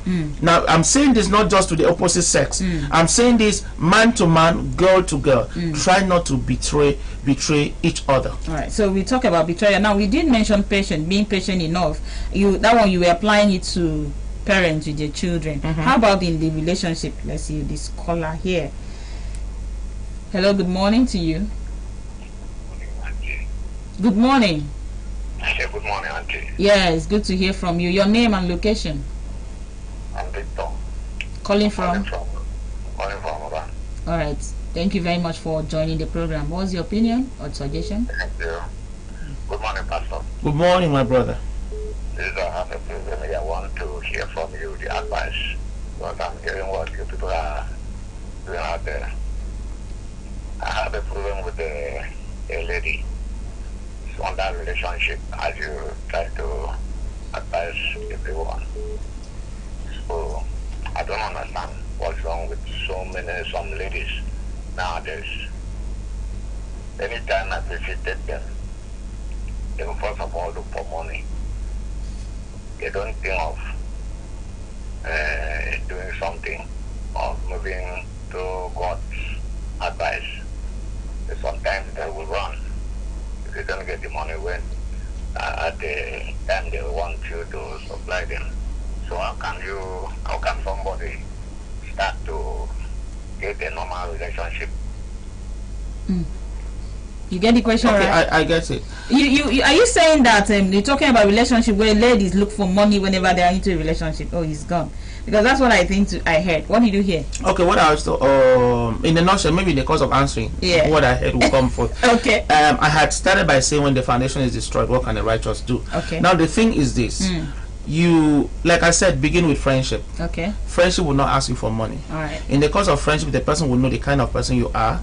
Now I'm saying this not just to the opposite sex. I'm saying this man to man, girl to girl. Try not to betray each other. All right. So we talk about betrayal. Now we did mention being patient enough. That one you were applying it to parents with your children. How about in the relationship? Let's see this caller here. Hello, good morning to you. Good morning. Yeah, good morning, Auntie. Yeah, it's good to hear from you. Your name and location. I'm Victor. Calling from? Calling from Oba. All right. Thank you very much for joining the program. What's your opinion or suggestion? Thank you. Good morning, Pastor. Good morning, my brother. This is a happy program. I want to hear from you the advice, because I'm hearing what you people are doing out there. I have a problem with a lady. It's on that relationship, as you try to advise everyone. So I don't understand what's wrong with some ladies nowadays. Anytime I visited them, they will first of all look for money. They don't think of doing something, of moving to God's advice. Sometimes they will run if you don't get the money when at the time they want you to supply them. So how can somebody start to get a normal relationship? You get the question Okay, right? I get it. You are you saying that you're talking about relationship where ladies look for money whenever they are into a relationship? Oh, he's gone. Because that's what I think I heard. What did you hear? Okay, what I was in a nutshell, maybe in the course of answering, what I heard will come forth. Okay. I had started by saying when the foundation is destroyed, what can the righteous do? Okay. Now the thing is this: you, like I said, begin with friendship. Okay. Friendship will not ask you for money. All right. In the course of friendship, the person will know the kind of person you are,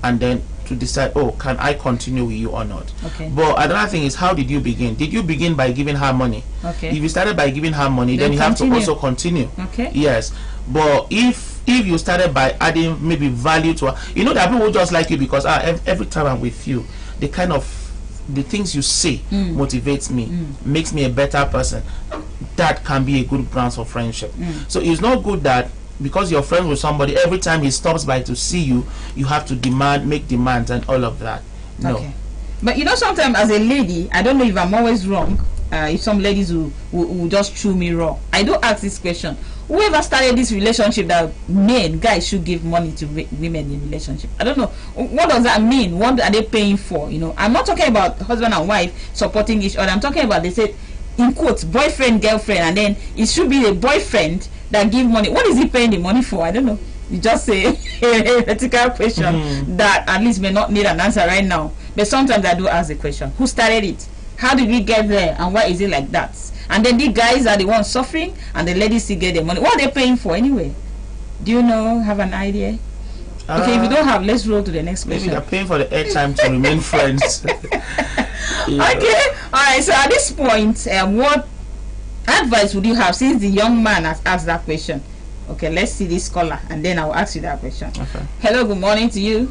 and then to decide, oh, can I continue with you or not? Okay. But another thing is, how did you begin? Did you begin by giving her money? Okay. If you started by giving her money, then you have to also continue. Okay. Yes. But if you started by adding maybe value to her, you know that people will just like you because every time I'm with you, the things you say motivates me, makes me a better person. That can be a good grounds for friendship. So it's not good that because you're friends with somebody, every time he stops by to see you, you have to make demands and all of that. No. Okay. But you know, sometimes as a lady, I don't know if I'm always wrong. If some ladies who just chew me raw, I do ask this question: whoever started this relationship that guys should give money to women in relationship? I don't know. What does that mean? What are they paying for? You know, I'm not talking about husband and wife supporting each other. I'm talking about, they said in quotes, boyfriend, girlfriend, and then it should be the boyfriend that give money. What is he paying the money for? I don't know. You just say a vertical question that at least may not need an answer right now. But sometimes I do ask the question: who started it? How did we get there? And why is it like that? And then the guys are the ones suffering, and the ladies still get their money. What are they paying for anyway? Do you know? Have an idea? Okay, if you don't have, let's roll to the next question. Maybe they're paying for the airtime to remain friends. Yeah. Okay, all right. So at this point, what advice would you have, since the young man has asked that question? Okay, let's see this caller, and then I'll ask you that question. Okay. Hello, good morning to you.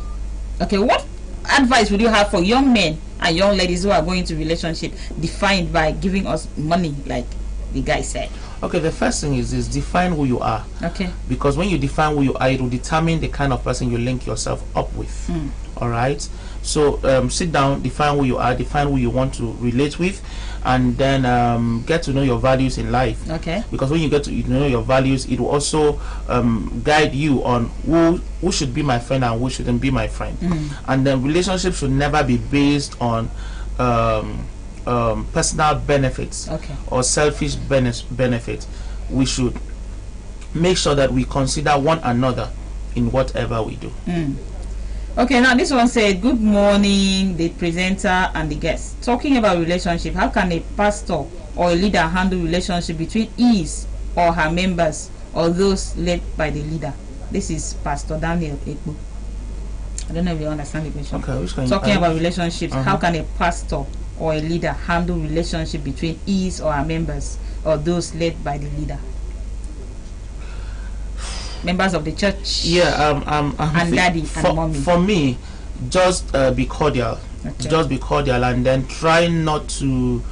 Okay, what advice would you have for young men and young ladies who are going into relationship defined by giving us money, like the guy said? Okay, the first thing is define who you are. Okay. Because when you define who you are, it will determine the kind of person you link yourself up with. All right. So sit down, define who you are, define who you want to relate with, and then get to know your values in life. Okay. Because when you get to know your values, it will also guide you on who should be my friend and who shouldn't be my friend. And then relationship should never be based on personal benefits or selfish benefits. We should make sure that we consider one another in whatever we do. Okay, now this one said, good morning, the presenter and the guest. Talking about relationship, how can a pastor or a leader handle relationship between his or her members or those led by the leader? This is Pastor Daniel Ekpo. I don't know if you understand the question. Okay, which kind? Talking about relationships, how can a pastor or a leader handle relationship between his or her members or those led by the leader? Members of the church. Yeah, and daddy and mommy. For me, just be cordial. Okay. Just be cordial, and then try not to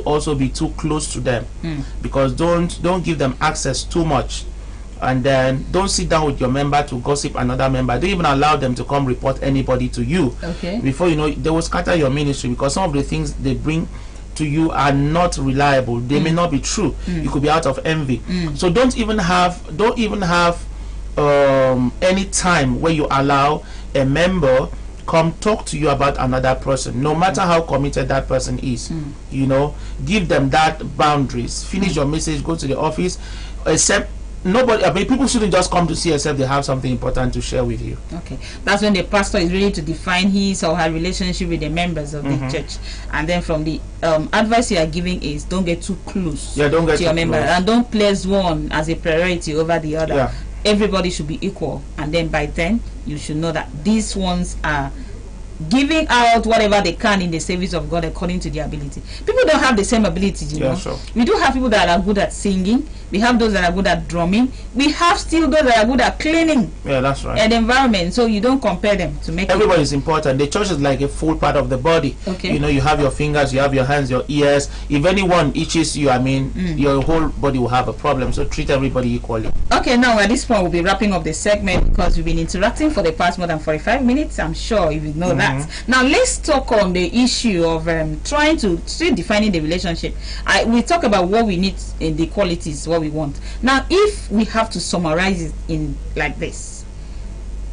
also be too close to them, because don't give them access too much. And then don't sit down with your member to gossip another member. Don't even allow them to come report anybody to you. Okay. Before you know, they will scatter your ministry, because some of the things they bring to you are not reliable. They may not be true. You could be out of envy. So don't even have any time where you allow a member come talk to you about another person, no matter how committed that person is. You know, give them that boundaries. Finish your message, go to the office. Except nobody, I mean, people shouldn't just come to see except they have something important to share with you. Okay, that's when the pastor is ready to define his or her relationship with the members of the church. And then from the advice you are giving is don't get too close Don't get to your too member, close. and don't place one as a priority over the other. Yeah. Everybody should be equal, and then by then you should know that these ones are giving out whatever they can in the service of God according to their ability. People don't have the same abilities, you know. Sure. We do have people that are good at singing. We have those that are good at drumming. We have still those that are good at cleaning Yeah, that's right. and environment. So you don't compare them to make Everybody is important. The church is like a full part of the body. Okay. You know, you have your fingers, you have your hands, your ears. If anyone itches you, I mean, your whole body will have a problem. So treat everybody equally. Okay, now at this point we'll be wrapping up the segment because we've been interacting for the past more than 45 minutes. I'm sure you know that. Now let's talk on the issue of trying to still defining the relationship. We talk about what we need in the qualities, what we want. Now if we have to summarize it in like this,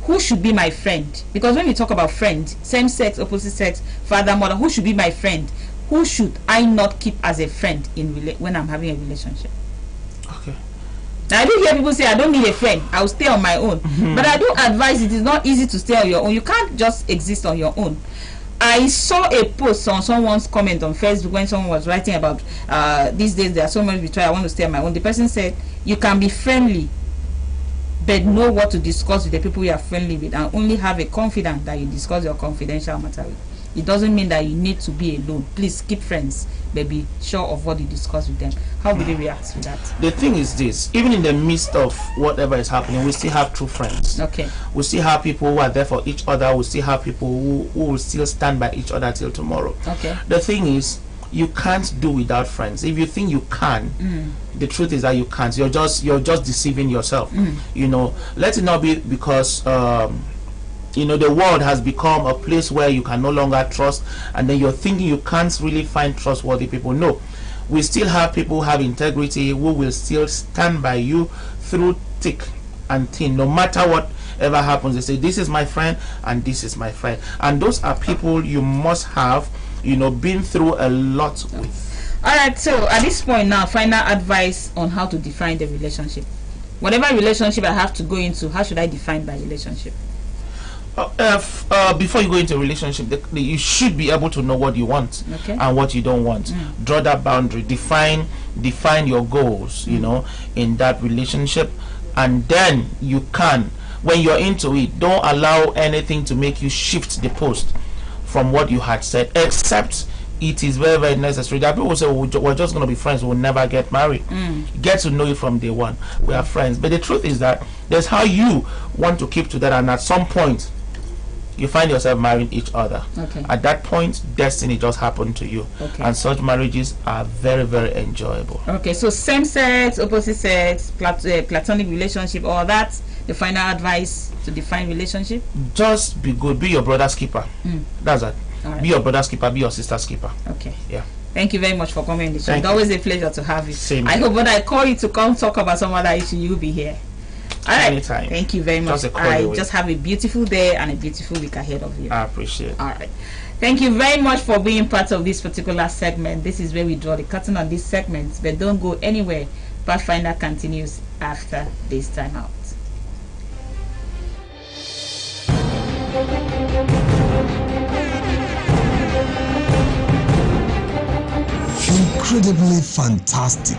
who should be my friend? Because when we talk about friend, same sex, opposite sex, father, mother, who should be my friend? Who should I not keep as a friend when I'm having a relationship? Okay. Now, I do hear people say I don't need a friend, I'll stay on my own. But I do advise it is not easy to stay on your own. You can't just exist on your own. I saw a post on someone's comment on Facebook when someone was writing about these days there are so many betrayal, I want to stay on my own. The person said you can be friendly but know what to discuss with the people you are friendly with, and only have a confidant that you discuss your confidential matter with. It doesn't mean that you need to be alone. Please keep friends, but be sure of what you discuss with them. How will they react to that? The thing is this, even in the midst of whatever is happening, we still have true friends. Okay. We still have people who are there for each other. We still have people who will still stand by each other till tomorrow. Okay. The thing is, you can't do without friends. If you think you can, the truth is that you can't. You're just deceiving yourself. You know, let it not be because you know, the world has become a place where you can no longer trust, and then you're thinking you can't really find trustworthy people. No, we still have people who have integrity, who will still stand by you through thick and thin, no matter whatever happens. They say this is my friend and this is my friend, and those are people you must have, you know, been through a lot with. All right, so at this point now, final advice on how to define the relationship. Whatever relationship I have to go into, how should I define my relationship? Before you go into a relationship, you should be able to know what you want and what you don't want. Draw that boundary, define your goals, you know, in that relationship, and then you can, when you're into it, don't allow anything to make you shift the post from what you had said, except it is very, very necessary. That people say, we're just going to be friends, we'll never get married. Get to know you from day one. We are friends. But the truth is that there's how you want to keep to that, and at some point you find yourself marrying each other. Okay. At that point, destiny just happened to you. Okay. And such marriages are very, very enjoyable. Okay, so same sex, opposite sex, platonic relationship, all that, the final advice to define relationship? Just be good. Be your brother's keeper. That's it. Right. Be your brother's keeper. Be your sister's keeper. Okay. Yeah. Thank you very much for coming on the show. Thank It's you. always a pleasure to have you. Same I here. hope when I call you to come talk about some other issue, you'll be here. All right. Anytime. Thank you very much. Just a call away. Just have a beautiful day and a beautiful week ahead of you. I appreciate it. All right. Thank you very much for being part of this particular segment. This is where we draw the curtain on these segments, but don't go anywhere. Pathfinder continues after this time out. Incredibly fantastic.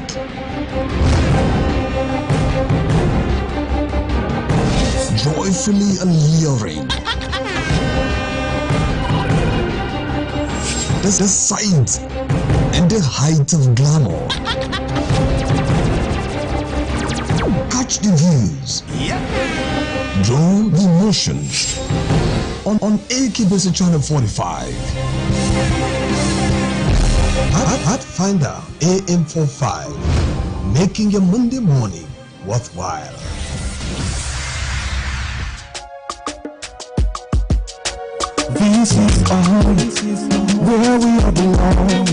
Joyfully alluring. The sight and the height of glamour. Catch the views. Draw the emotions. on AKBC Channel 45. Pathfinder Am 45, making your Monday morning worthwhile. This is all where we all belong.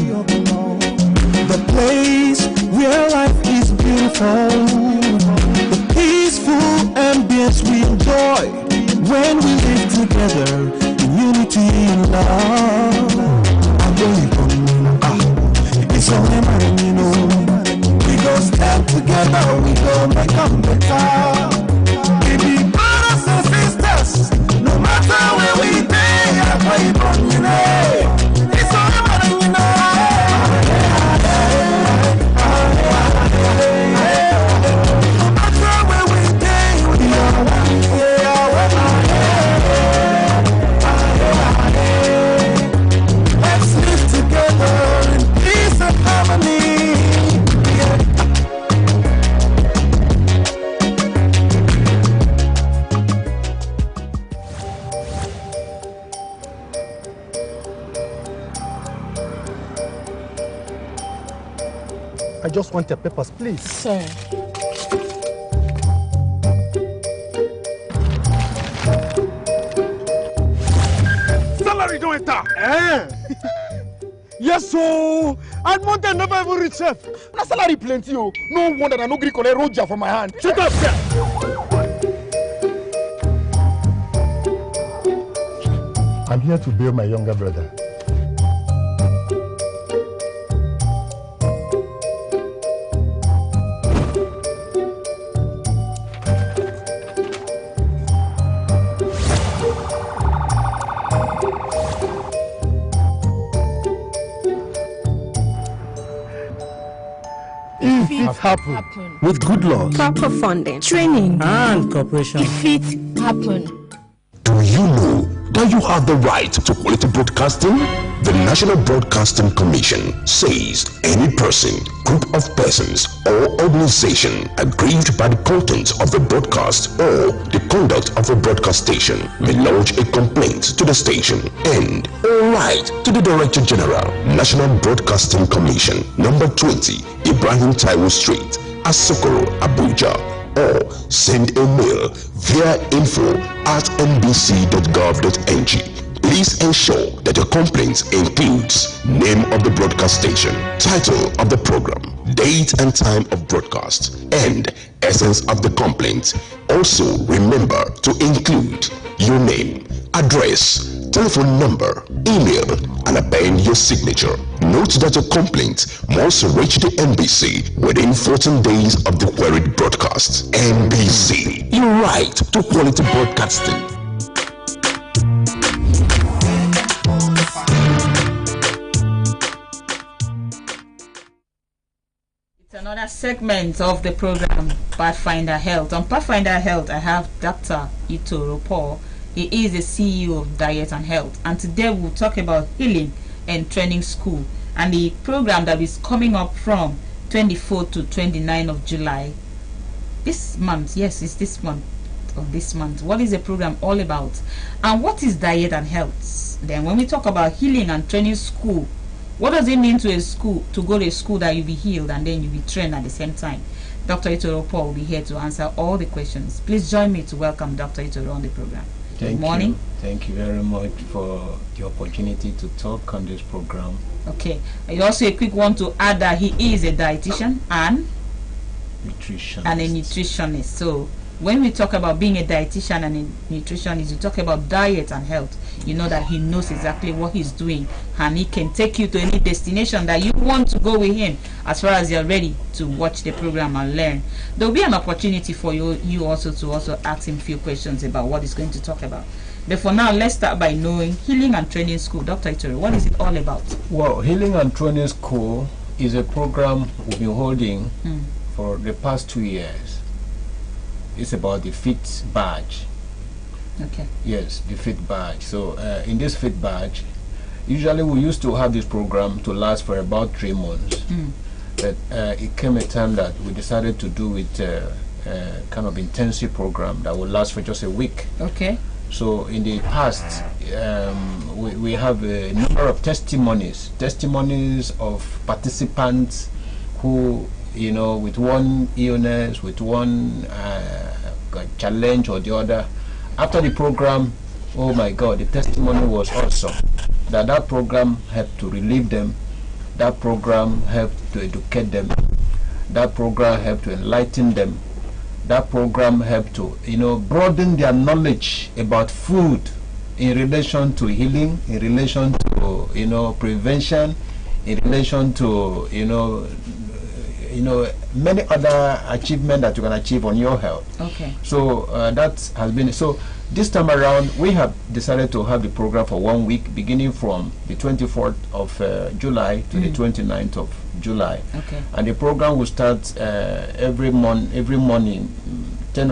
The place where life is beautiful. The peaceful ambience we enjoy when we live together in unity and love. It's only mine, you know. We go stand together, we go make them better. We be brothers and sisters, no matter where we be. You know, it's only mine, you know. No matter where we be, we are one. Let's live together in peace and harmony. I just want your papers, please. Sir. Salary don't enter. Yes, so and Monday never even reach chef. Na salary plenty, oh. No wonder I no gree collect roja from my hand. Shut up, sir. I'm here to bail my younger brother. Happen. With good luck, Proper funding, training, And cooperation. if it happen. do you know that you have the right to quality broadcasting? The National Broadcasting Commission says any person, group of persons, or organization aggrieved by the content of a broadcast or the conduct of a broadcast station may lodge a complaint to the station and or write to the Director General, National Broadcasting Commission, number 20, Ibrahim Taiwo Street, Asokoro, Abuja, or send a mail via info@nbc.gov.ng. Please ensure that your complaint includes name of the broadcast station, title of the program, date and time of broadcast, and essence of the complaint. Also remember to include your name, address, telephone number, email, and append your signature. Note that your complaint must reach the NBC within 14 days of the queried broadcast. NBC, your right to quality broadcasting. It's another segment of the program Pathfinder Health. On Pathfinder Health, I have Dr. Itoro Paul. He is the CEO of Diet and Health, and today we'll talk about healing and training school and the program that is coming up from 24th to 29th of July this month. Yes, it's this month. What is the program all about, and what is Diet and Health? Then when we talk about healing and training school, what does it mean to go to a school that you'll be healed and then you'll be trained at the same time? Dr. Itoro Paul will be here to answer all the questions. Please join me to welcome Dr. Itoro on the program. Good morning. Thank you very much for the opportunity to talk on this program. Okay. I also a quick one to add that he is a dietitian and a nutritionist. So when we talk about being a dietitian and a nutritionist, we talk about diet and health. You know that he knows exactly what he's doing, and he can take you to any destination that you want to go with him, as far as you're ready to watch the program and learn. There'll be an opportunity for you also to ask him a few questions about what he's going to talk about. But for now, let's start by knowing Healing and Training School. Dr. Itoro, what is it all about? Well, Healing and Training School is a program we've been holding for the past 2 years. It's about the FIT badge. Okay. Yes, the FIT badge. So in this FIT badge, usually we used to have this program to last for about 3 months. But it came a time that we decided to do it kind of intensive program that will last for just a week. Okay. So in the past, we have a number of testimonies of participants who, with one illness, with one challenge or the other, after the program, oh my God, the testimony was awesome. That program helped to relieve them, that program helped to educate them, that program helped to enlighten them, that program helped to broaden their knowledge about food in relation to healing, in relation to prevention, in relation to many other achievements that you can achieve on your health. Okay. So that has been so. This time around, we have decided to have the program for 1 week, beginning from the 24th of July to the 29th of July. Okay. And the program will start every morning, 10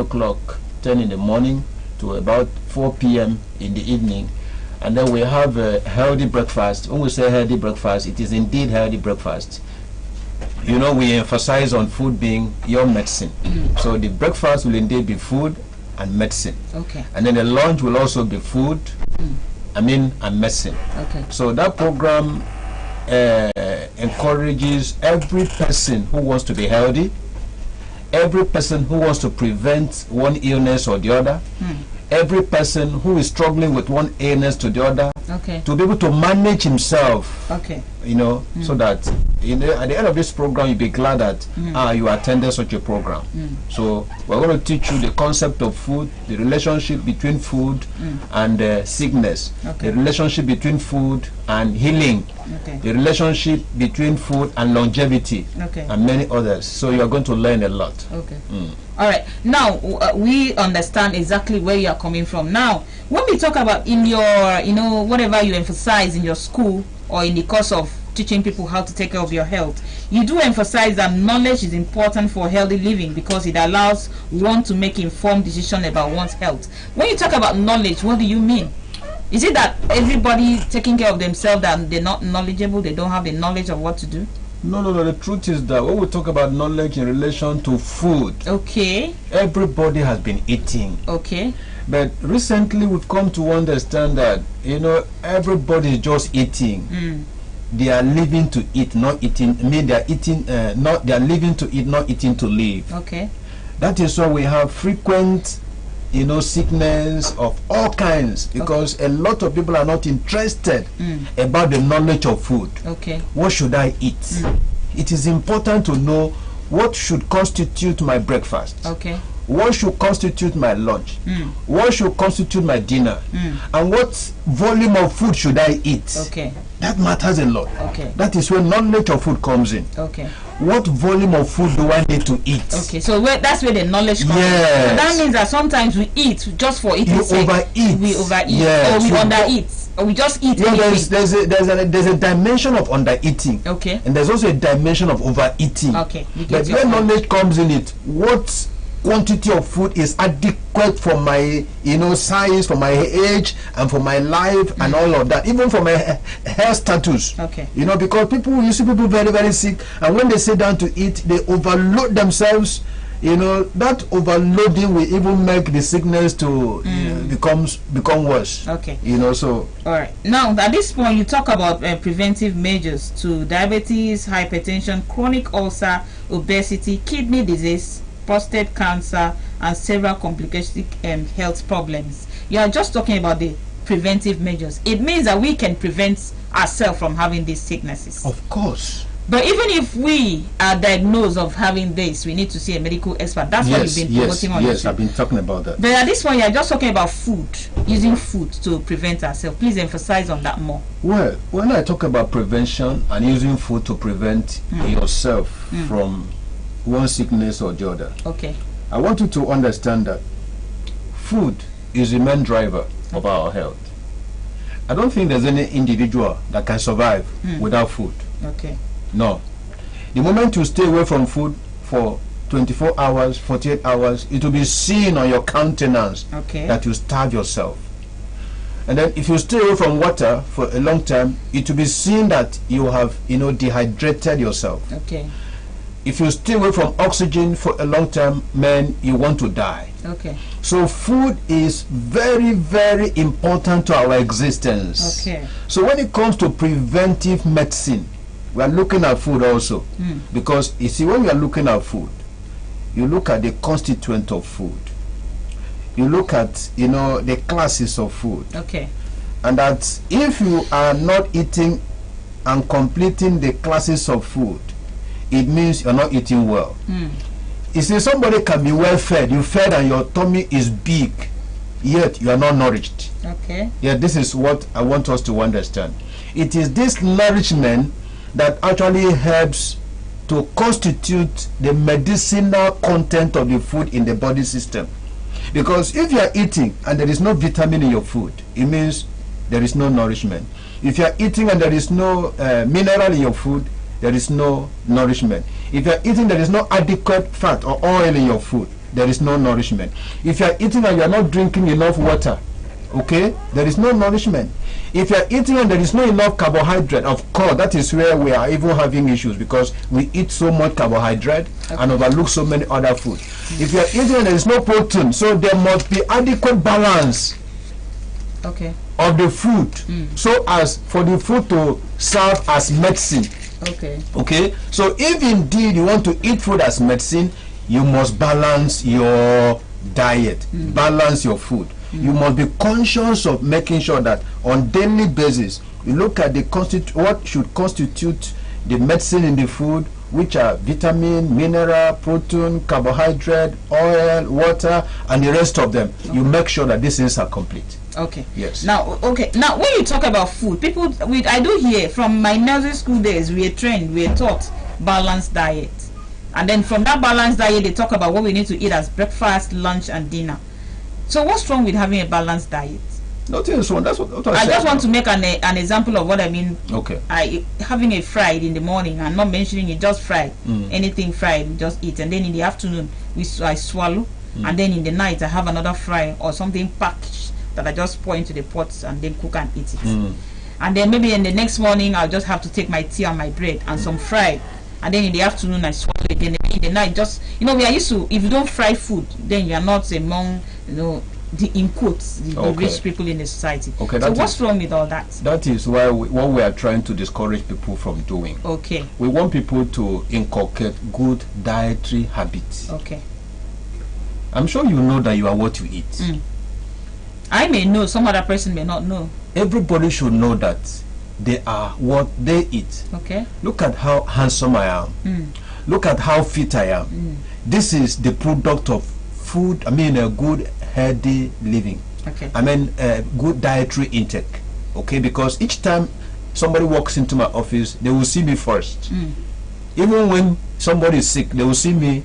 in the morning to about 4 p.m. in the evening. And then we have a healthy breakfast. When we say healthy breakfast, it is indeed healthy breakfast. We emphasize on food being your medicine. So the breakfast will indeed be food and medicine. Okay. And then the lunch will also be food, and medicine. Okay. So that program encourages every person who wants to be healthy, every person who wants to prevent one illness or the other, every person who is struggling with one illness to the other, to be able to manage himself. Okay. So that at the end of this program, you'll be glad that you attended such a program. So we're going to teach you the concept of food, the relationship between food and sickness, the relationship between food and healing, the relationship between food and longevity, and many others. So you are going to learn a lot. Okay. All right. Now we understand exactly where you are coming from. Now, when we talk about in your, whatever you emphasize in your school or in the course of teaching people how to take care of your health, you do emphasize that knowledge is important for healthy living because it allows one to make informed decisions about one's health. When you talk about knowledge, what do you mean? Is it that everybody taking care of themselves, that they're not knowledgeable, they don't have the knowledge of what to do? No. The truth is that when we talk about knowledge in relation to food, everybody has been eating. Okay. But recently we've come to understand that everybody is just eating. They are living to eat, not eating. They are eating, they are living to eat, not eating to live. Okay. That is why we have frequent, sickness of all kinds, because a lot of people are not interested about the knowledge of food. Okay. What should I eat? It is important to know what should constitute my breakfast. Okay. What should constitute my lunch? What should constitute my dinner? And what volume of food should I eat? Okay. That matters a lot. Okay. That is where knowledge of food comes in. Okay. What volume of food do I need to eat? Okay, so that's where the knowledge comes in. Yes. So that means that sometimes we eat just for eating sake. We overeat. Yes. Or we undereat. Or we just eat anything. There's a dimension of undereating. Okay. And there's also a dimension of overeating. Okay. But when knowledge comes in it, what quantity of food is adequate for my size, for my age, and for my life, and all of that, even for my health status. Okay. Because you see people very, very sick, and when they sit down to eat, they overload themselves. That overloading will even make the sickness to become worse. Okay. So all right. Now at this point, you talk about preventive measures to diabetes, hypertension, chronic ulcer, obesity, kidney disease, prostate cancer, and several complicated health problems. You are just talking about the preventive measures. It means that we can prevent ourselves from having these sicknesses. Of course. But even if we are diagnosed of having this, we need to see a medical expert. That's what you've been promoting on. Yes, I've been talking about that. But at this point, you're just talking about food, using food to prevent ourselves. Please emphasize on that more. Well, when I talk about prevention and using food to prevent yourself from one sickness or the other, okay, I want you to understand that food is the main driver of our health. I don't think there's any individual that can survive without food. Okay. No. The moment you stay away from food for 24 hours, 48 hours, it will be seen on your countenance that you starve yourself. And then if you stay away from water for a long time, it will be seen that you have, dehydrated yourself. Okay. If you stay away from oxygen for a long time, man, you want to die. Okay. So food is very, very important to our existence. Okay. So when it comes to preventive medicine, we are looking at food also. Because you see, when we are looking at food, you look at the constituent of food. You look at, you know, the classes of food. Okay. And that if you are not eating and completing the classes of food, it means you're not eating well. You see, somebody can be well fed, you fed and your tummy is big, yet you are not nourished. Okay. Yeah, this is what I want us to understand. It is this nourishment that actually helps to constitute the medicinal content of the food in the body system. Because if you are eating and there is no vitamin in your food, it means there is no nourishment. If you are eating and there is no mineral in your food, there is no nourishment. If you are eating, there is no adequate fat or oil in your food, there is no nourishment. If you are eating and you are not drinking enough water, okay, there is no nourishment. If you are eating and there is not enough carbohydrate, of course, that is where we are even having issues, because we eat so much carbohydrate and overlook so many other foods. If you are eating and there is no protein, so there must be adequate balance of the food, so as for the food to serve as medicine. Okay, so if indeed you want to eat food as medicine, you must balance your diet, balance your food. You must be conscious of making sure that on daily basis you look at the what should constitute the medicine in the food, which are vitamin, mineral, protein, carbohydrate, oil, water, and the rest of them. You make sure that these things are complete. Okay. Yes. Now, now when you talk about food, people, I do hear from my nursery school days, we are trained, we are taught balanced diet, and then from that balanced diet, they talk about what we need to eat as breakfast, lunch, and dinner. So what's wrong with having a balanced diet? Nothing is wrong. That's what I just want to make an example of what I mean. Okay. Having a fried in the morning, I'm not mentioning it, just fried. Anything fried, just eat, and then in the afternoon I swallow, and then in the night I have another fry or something packaged that I just pour into the pot and then cook and eat it. And then maybe in the next morning I'll just have to take my tea and my bread and some fried, and then in the afternoon I swallow it. Then in the night, just, you know, we are used to, if you don't fry food, then you are not among, you know, the in quotes the rich people in the society. Okay, so what's wrong with all that? That is why what we are trying to discourage people from doing. Okay. We want people to inculcate good dietary habits. Okay. I'm sure you know that you are what you eat. I may know, some other person may not know. Everybody should know that they are what they eat. Okay. Look at how handsome I am. Look at how fit I am. This is the product of food, I mean a good healthy living. Okay. I mean good dietary intake. Okay, because each time somebody walks into my office, they will see me first. Even when somebody is sick, they will see me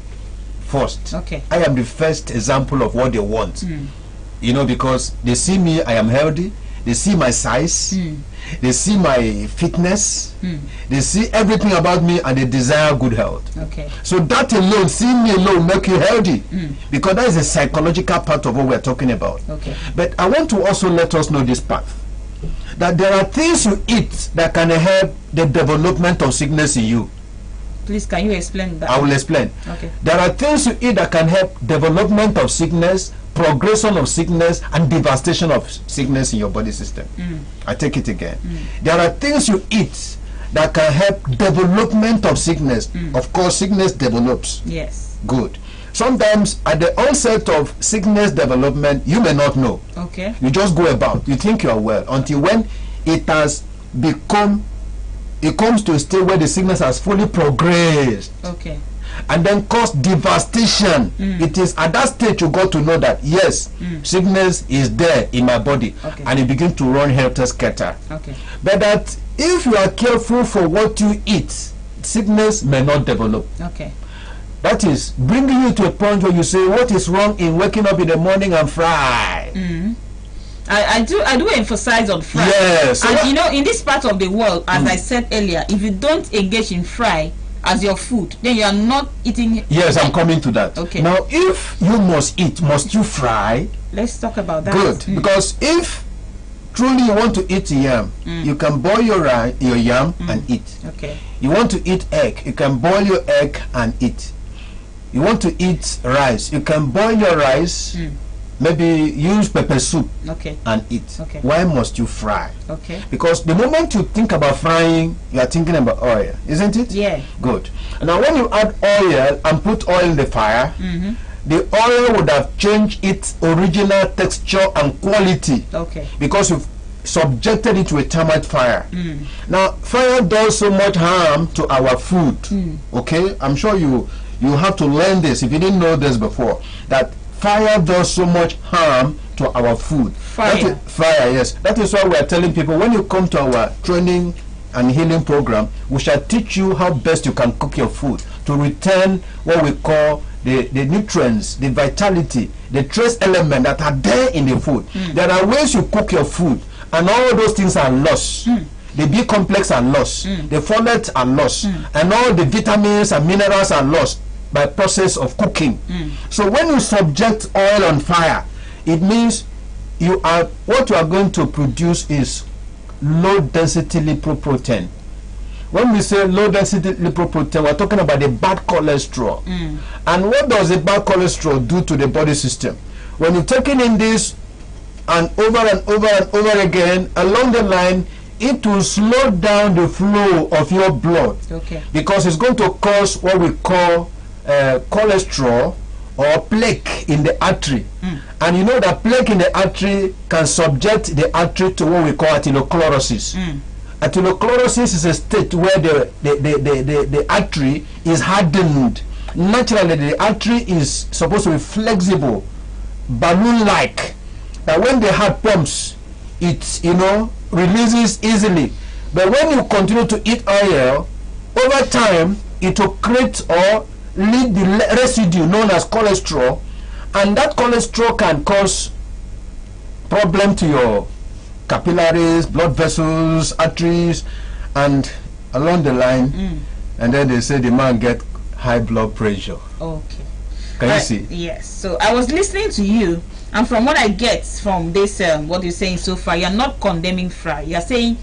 first. Okay. I am the first example of what they want. You know, because they see me, I am healthy, they see my size, they see my fitness, they see everything about me, and they desire good health. Okay. So that alone, seeing me alone, make you healthy, because that is a psychological part of what we are talking about. Okay. But I want to also let us know this part, that there are things you eat that can help the development of sickness in you. Please, can you explain that? I will explain. Okay. There are things you eat that can help development of sickness, progression of sickness, and devastation of sickness in your body system. I take it again. There are things you eat that can help development of sickness. Of course, sickness develops. Yes. Good. Sometimes at the onset of sickness development, you may not know. Okay. You just go about, you think you are well, until when it has become, it comes to a state where the sickness has fully progressed. Okay. And then cause devastation. It is at that stage you got to know that yes, sickness is there in my body, and it begins to run helter-skelter. Okay. But that if you are careful for what you eat, sickness may not develop. Okay. That is bringing you to a point where you say, what is wrong in waking up in the morning and fry? I do emphasize on fry. Yes. And you know, in this part of the world, as I said earlier, if you don't engage in fry as your food, then you are not eating. Yes, I'm coming to that. Okay. Now, if you must eat, must you fry? Let's talk about that. Good, because if truly you want to eat yam, you can boil your yam and eat. Okay. You want to eat egg, you can boil your egg and eat. You want to eat rice, you can boil your rice maybe use pepper soup Okay. and eat. Okay. Why must you fry? Okay. Because the moment you think about frying, you are thinking about oil, isn't it? Yeah. Good. Now, when you add oil and put oil in the fire, the oil would have changed its original texture and quality. Okay. Because you've subjected it to a termite fire. Now, fire does so much harm to our food. Okay, I'm sure you have to learn this if you didn't know this before. That fire does so much harm to our food. Fire. Fire, yes. That is why we are telling people, when you come to our training and healing program, we shall teach you how best you can cook your food to return what we call the nutrients, the vitality, the trace element that are there in the food. There are ways you cook your food, and all those things are lost. The B complex are lost, the folate are lost, and all the vitamins and minerals are lost by process of cooking. So when you subject oil on fire, it means what you are going to produce is low density lipoprotein. When we say low density lipoprotein, we're talking about the bad cholesterol. And what does the bad cholesterol do to the body system? When you're taking in this and over and over and over again, along the line, it will slow down the flow of your blood. Okay. Because it's going to cause what we call cholesterol or plaque in the artery. And you know that plaque in the artery can subject the artery to what we call atherosclerosis. Atherosclerosis is a state where the artery is hardened. Naturally, the artery is supposed to be flexible, balloon-like. That when the heart pumps, it releases easily. But when you continue to eat oil, over time, it will create or lead the residue known as cholesterol, and that cholesterol can cause problem to your capillaries, blood vessels, arteries, and along the line. And then they say the man get high blood pressure. Okay. Can you see? Yes. So I was listening to you, and from what I get from this, what you're saying so far, you're not condemning fry. You're saying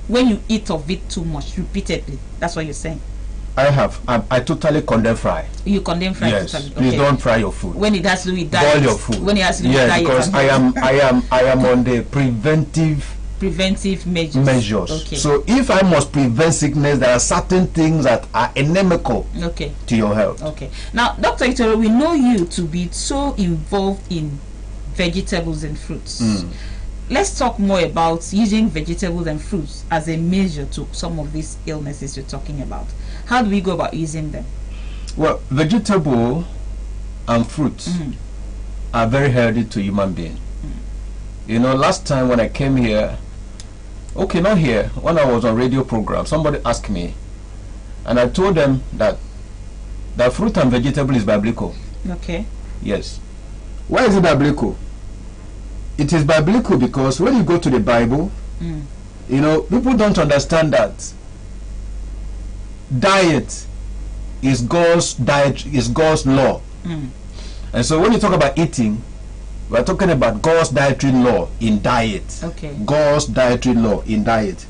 when you eat of it too much repeatedly. That's what you're saying. I totally condemn fry. You condemn fry? Yes. Totally. Please Okay. don't fry your food. When it has to do with diet. Boil your food. When it has to do with yes, diet. because I am on the preventive measures. Okay. So if I must prevent sickness, there are certain things that are inimical to your health. Okay. Now, Dr. Itoro, we know you to be so involved in vegetables and fruits. Let's talk more about using vegetables and fruits as a measure to some of these illnesses you're talking about. How do we go about using them? Well, vegetable and fruits are very healthy to human being. You know, last time when I came here, okay, not here, when I was on radio program, somebody asked me, and I told them that fruit and vegetable is biblical. Okay. Yes. Why is it biblical? It is biblical because when you go to the Bible, you know, people don't understand that diet is God's law. And so when you talk about eating, we're talking about God's dietary law in diet. Okay. God's dietary law in diet.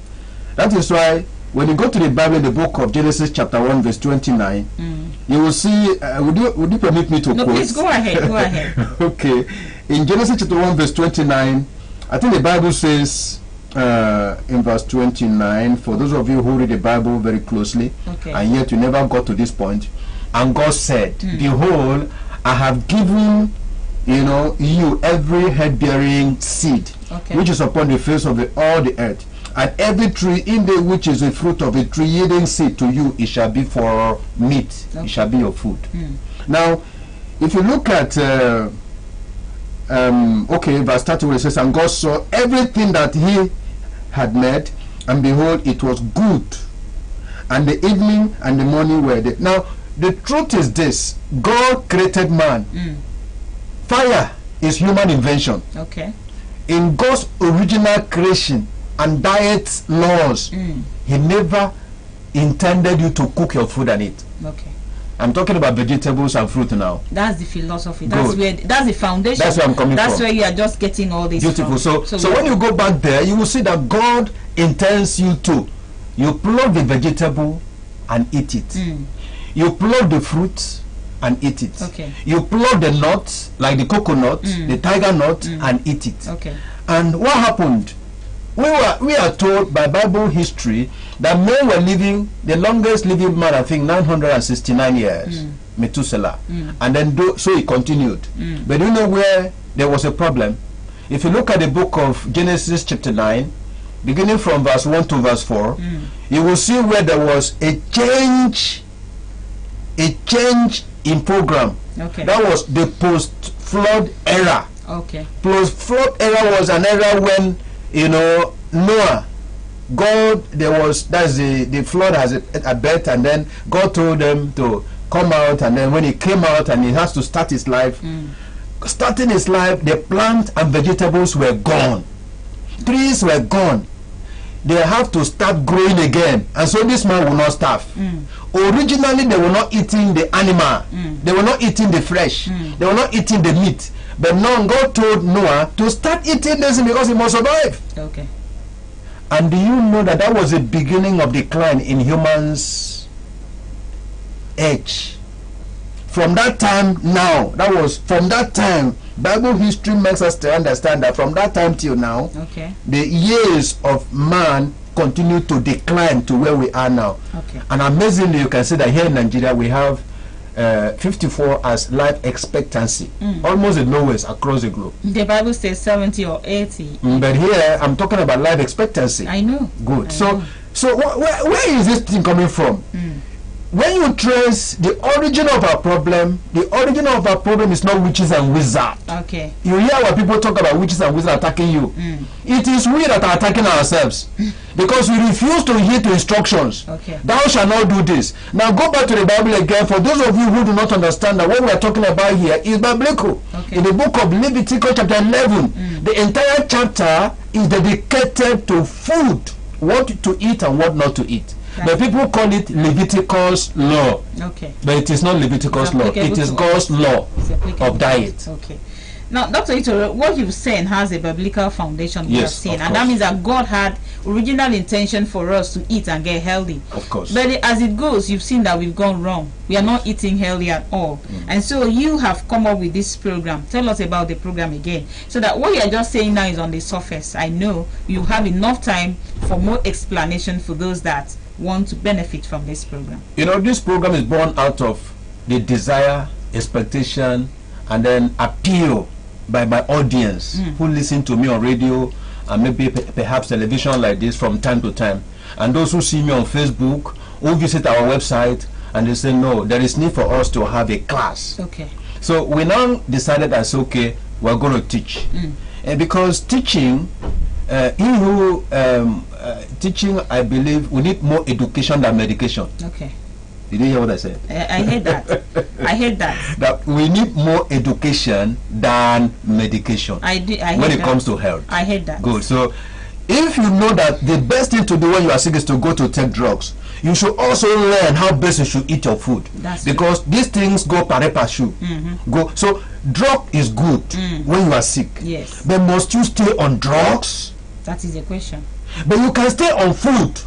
That is why when you go to the Bible in the book of Genesis chapter 1 verse 29, you will see, would you permit me to quote? No, please go ahead, go ahead. Okay. In Genesis chapter 1 verse 29, I think the Bible says in verse 29, for those of you who read the Bible very closely, and yet you never got to this point, and God said, behold, I have given you every head-bearing seed, which is upon the face of all the earth, and every tree in the which is the fruit of a tree yielding seed to you, it shall be for meat, it shall be your food. Now, if you look at verse 31, it says, and God saw everything that he had made, and behold, it was good. And the evening and the morning were there. Now, the truth is this: God created man. Fire is human invention. Okay. In God's original creation and diet laws, he never intended you to cook your food and eat. Okay. I'm talking about vegetables and fruit now. That's the philosophy. That's the foundation. That's where I'm coming from. That's where you are just getting all this. Beautiful. From. So when you go back there, you will see that God intends you to. You pluck the vegetable and eat it. You pluck the fruit and eat it. Okay. You pluck the nuts, like the coconut, the tiger nut, and eat it. Okay. And what happened? We are told by Bible history that men were living, the longest living man, I think, 969 years, Methuselah. And then so he continued. But do you know where there was a problem? If you look at the book of Genesis chapter 9, beginning from verse 1 to verse 4, you will see where there was a change in program. Okay. That was the post-flood era. Okay. Post-flood era was an era when, Noah, God, the flood has a birth, and then God told them to come out, and then when he came out and he has to start his life, starting his life, the plant and vegetables were gone. Trees were gone. They have to start growing again, and so this man will not starve. Originally, they were not eating the animal. They were not eating the flesh. They were not eating the meat. But now God told Noah to start eating this because he must survive. Okay. And do you know that that was the beginning of decline in humans' age? From that time now, that was from that time, Bible history makes us to understand that from that time till now, the years of man continue to decline to where we are now. Okay. And amazingly, you can see that here in Nigeria we have 54 as life expectancy, almost the lowest across the globe. The Bible says 70 or 80. But here I'm talking about life expectancy. I know. Good. So where is this thing coming from? When you trace the origin of our problem, is not witches and wizards. Okay. You hear what people talk about witches and wizards attacking you. It is we that are attacking ourselves because we refuse to heed to instructions. Okay. Thou shalt not do this. Now go back to the Bible again. For those of you who do not understand that what we are talking about here is biblical. Okay. In the book of Leviticus chapter 11, the entire chapter is dedicated to food, what to eat and what not to eat. But people call it Leviticus law. Okay. But it is not Leviticus law. It is God's law of diet. Okay. Now, Dr. Ito, what you're saying has a biblical foundation, we are saying, and that means that God had original intention for us to eat and get healthy. Of course. But as it goes, you've seen that we've gone wrong. We are not eating healthy at all. And so you have come up with this program. Tell us about the program again. So that what you're just saying now is on the surface. I know you have enough time for more explanation for those that want to benefit from this program. This program is born out of the desire, expectation, and then appeal by my audience who listen to me on radio and maybe perhaps television like this from time to time, and those who see me on Facebook, who visit our website, and they say, no, there is need for us to have a class. Okay. So we now decided that's okay, we're going to teach. And because teaching, teaching, I believe we need more education than medication. Okay. Did you hear what I said? I heard that. I heard that. That we need more education than medication. I when it comes to health. I heard that. Good. So if you know that the best thing to do when you are sick is to go to take drugs, you should also learn how best you should eat your food. That's because these things go pari passu. Go. So drug is good when you are sick. Yes. But must you stay on drugs? That is the question. But you can stay on food.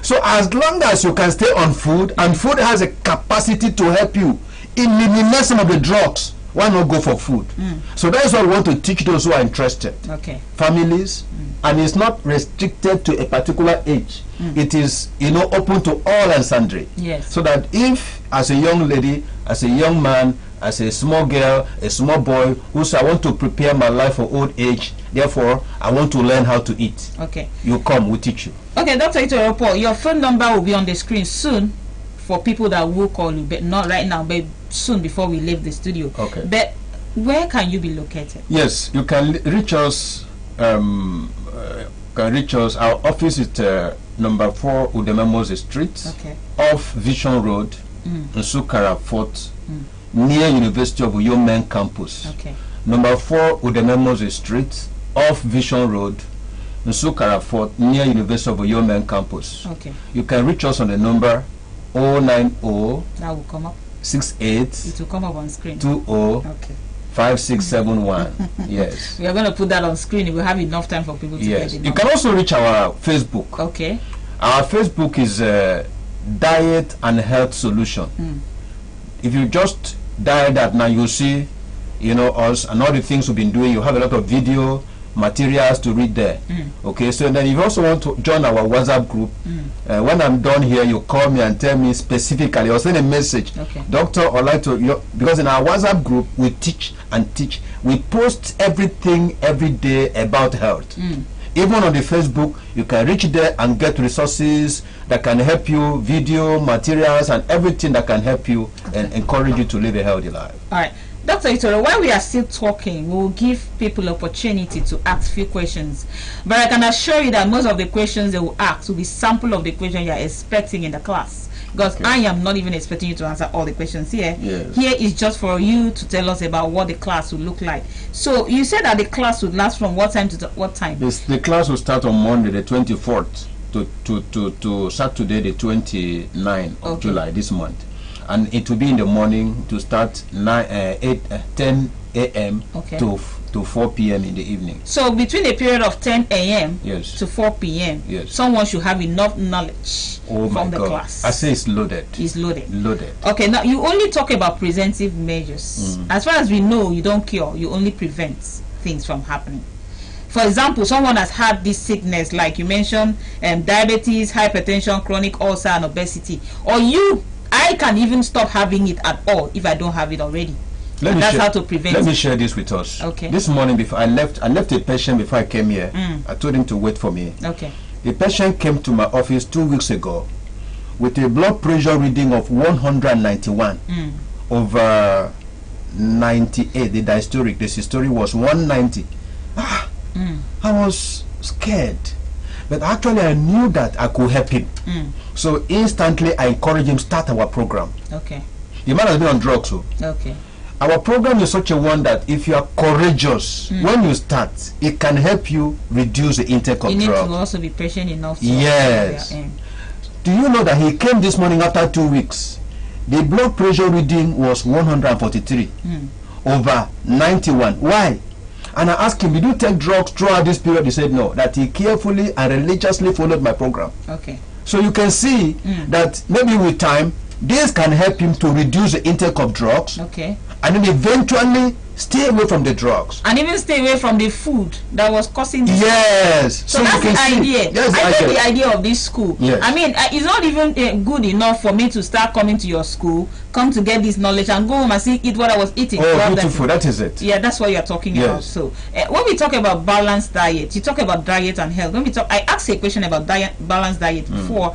So as long as you can stay on food, and food has a capacity to help you eliminate some of the drugs, why not go for food? So that is what we want to teach those who are interested. Okay. Families, and it's not restricted to a particular age. It is, open to all and sundry. Yes. So that if, as a young lady, as a young man, as a small girl, a small boy who says, I want to prepare my life for old age, therefore I want to learn how to eat. Okay. You come, we'll teach you. Okay, Dr. Itoropo, your phone number will be on the screen soon for people that will call you, but not right now, but soon before we leave the studio. Okay. But where can you be located? Yes, you can reach us. Our office is number 4 Udememos Street, off Vision Road, Nsukara Fort, near University of Uyo Main Campus. Okay. Number 4 Udememos Street, off Vision Road, Nsukara Fort, near University of Uyo Main Campus. Okay. You can reach us on the number 090. That will come up. 68. It will come up on screen. 20. Okay. 5671. Yes. We are going to put that on screen. We'll have enough time for people to get it. You can also reach our Facebook. Okay. Our Facebook is Diet and Health Solution. If you just dial that now, you'll see, you know, us and all the things we've been doing. You have a lot of video materials to read there. Okay, so then if you also want to join our WhatsApp group, when I'm done here, you call me and tell me specifically or send a message. Okay. Doctor, I'd like to, because in our WhatsApp group we teach and teach. We post everything every day about health. Even on the Facebook, you can reach there and get resources that can help you, video materials and everything that can help you and encourage you to live a healthy life. All right. Dr. Itoro, while we are still talking, we'll give people opportunity to ask few questions. But I can assure you that most of the questions they will ask will be sample of the questions you are expecting in the class. Because I am not even expecting you to answer all the questions here. Yes. Here is just for you to tell us about what the class will look like. So you said that the class would last from what time to what time? The class will start on Monday the 24th to Saturday the 29th of July this month. And it will be in the morning to start 10 a.m. to 4 p.m. in the evening. So between the period of 10 a.m. Yes. to 4 p.m. Yes. someone should have enough knowledge from the class. I say it's loaded. It's loaded. Loaded. Okay, now you only talk about preventive measures. As far as we know, you don't cure, you only prevent things from happening. For example, someone has had this sickness, like you mentioned, diabetes, hypertension, chronic ulcer, and obesity. Or I can even stop having it at all if I don't have it already. That's how to prevent it. Let me share this with us. Okay. This morning, before I left a patient before I came here. I told him to wait for me. Okay. The patient came to my office 2 weeks ago with a blood pressure reading of 191 over 98. The systolic was 190. I was scared, but actually I knew that I could help him. So instantly I encouraged him start our program. Okay. The man has been on drugs, so okay. Our program is such a one that if you are courageous when you start, it can help you reduce the intake of drugs. You need to also be patient enough. Yes. Do you know that he came this morning after 2 weeks? The blood pressure reading was 143 over 91. Why? And I asked him, did you take drugs throughout this period? He said no, that he carefully and religiously followed my program. Okay. So you can see that maybe with time, this can help him to reduce the intake of drugs. Okay. And then eventually stay away from the drugs. And even stay away from the food that was causing this. Yes. So that's the idea. Yes, I get the idea of this school. Yes. I mean, it's not even good enough for me to start coming to your school, come to get this knowledge and go home and see eat what I was eating. Oh, beautiful. That is it. Yeah, that's what you're talking about. So when we talk about balanced diet, you talk about diet and health. When we talk, I asked a question about balanced diet before.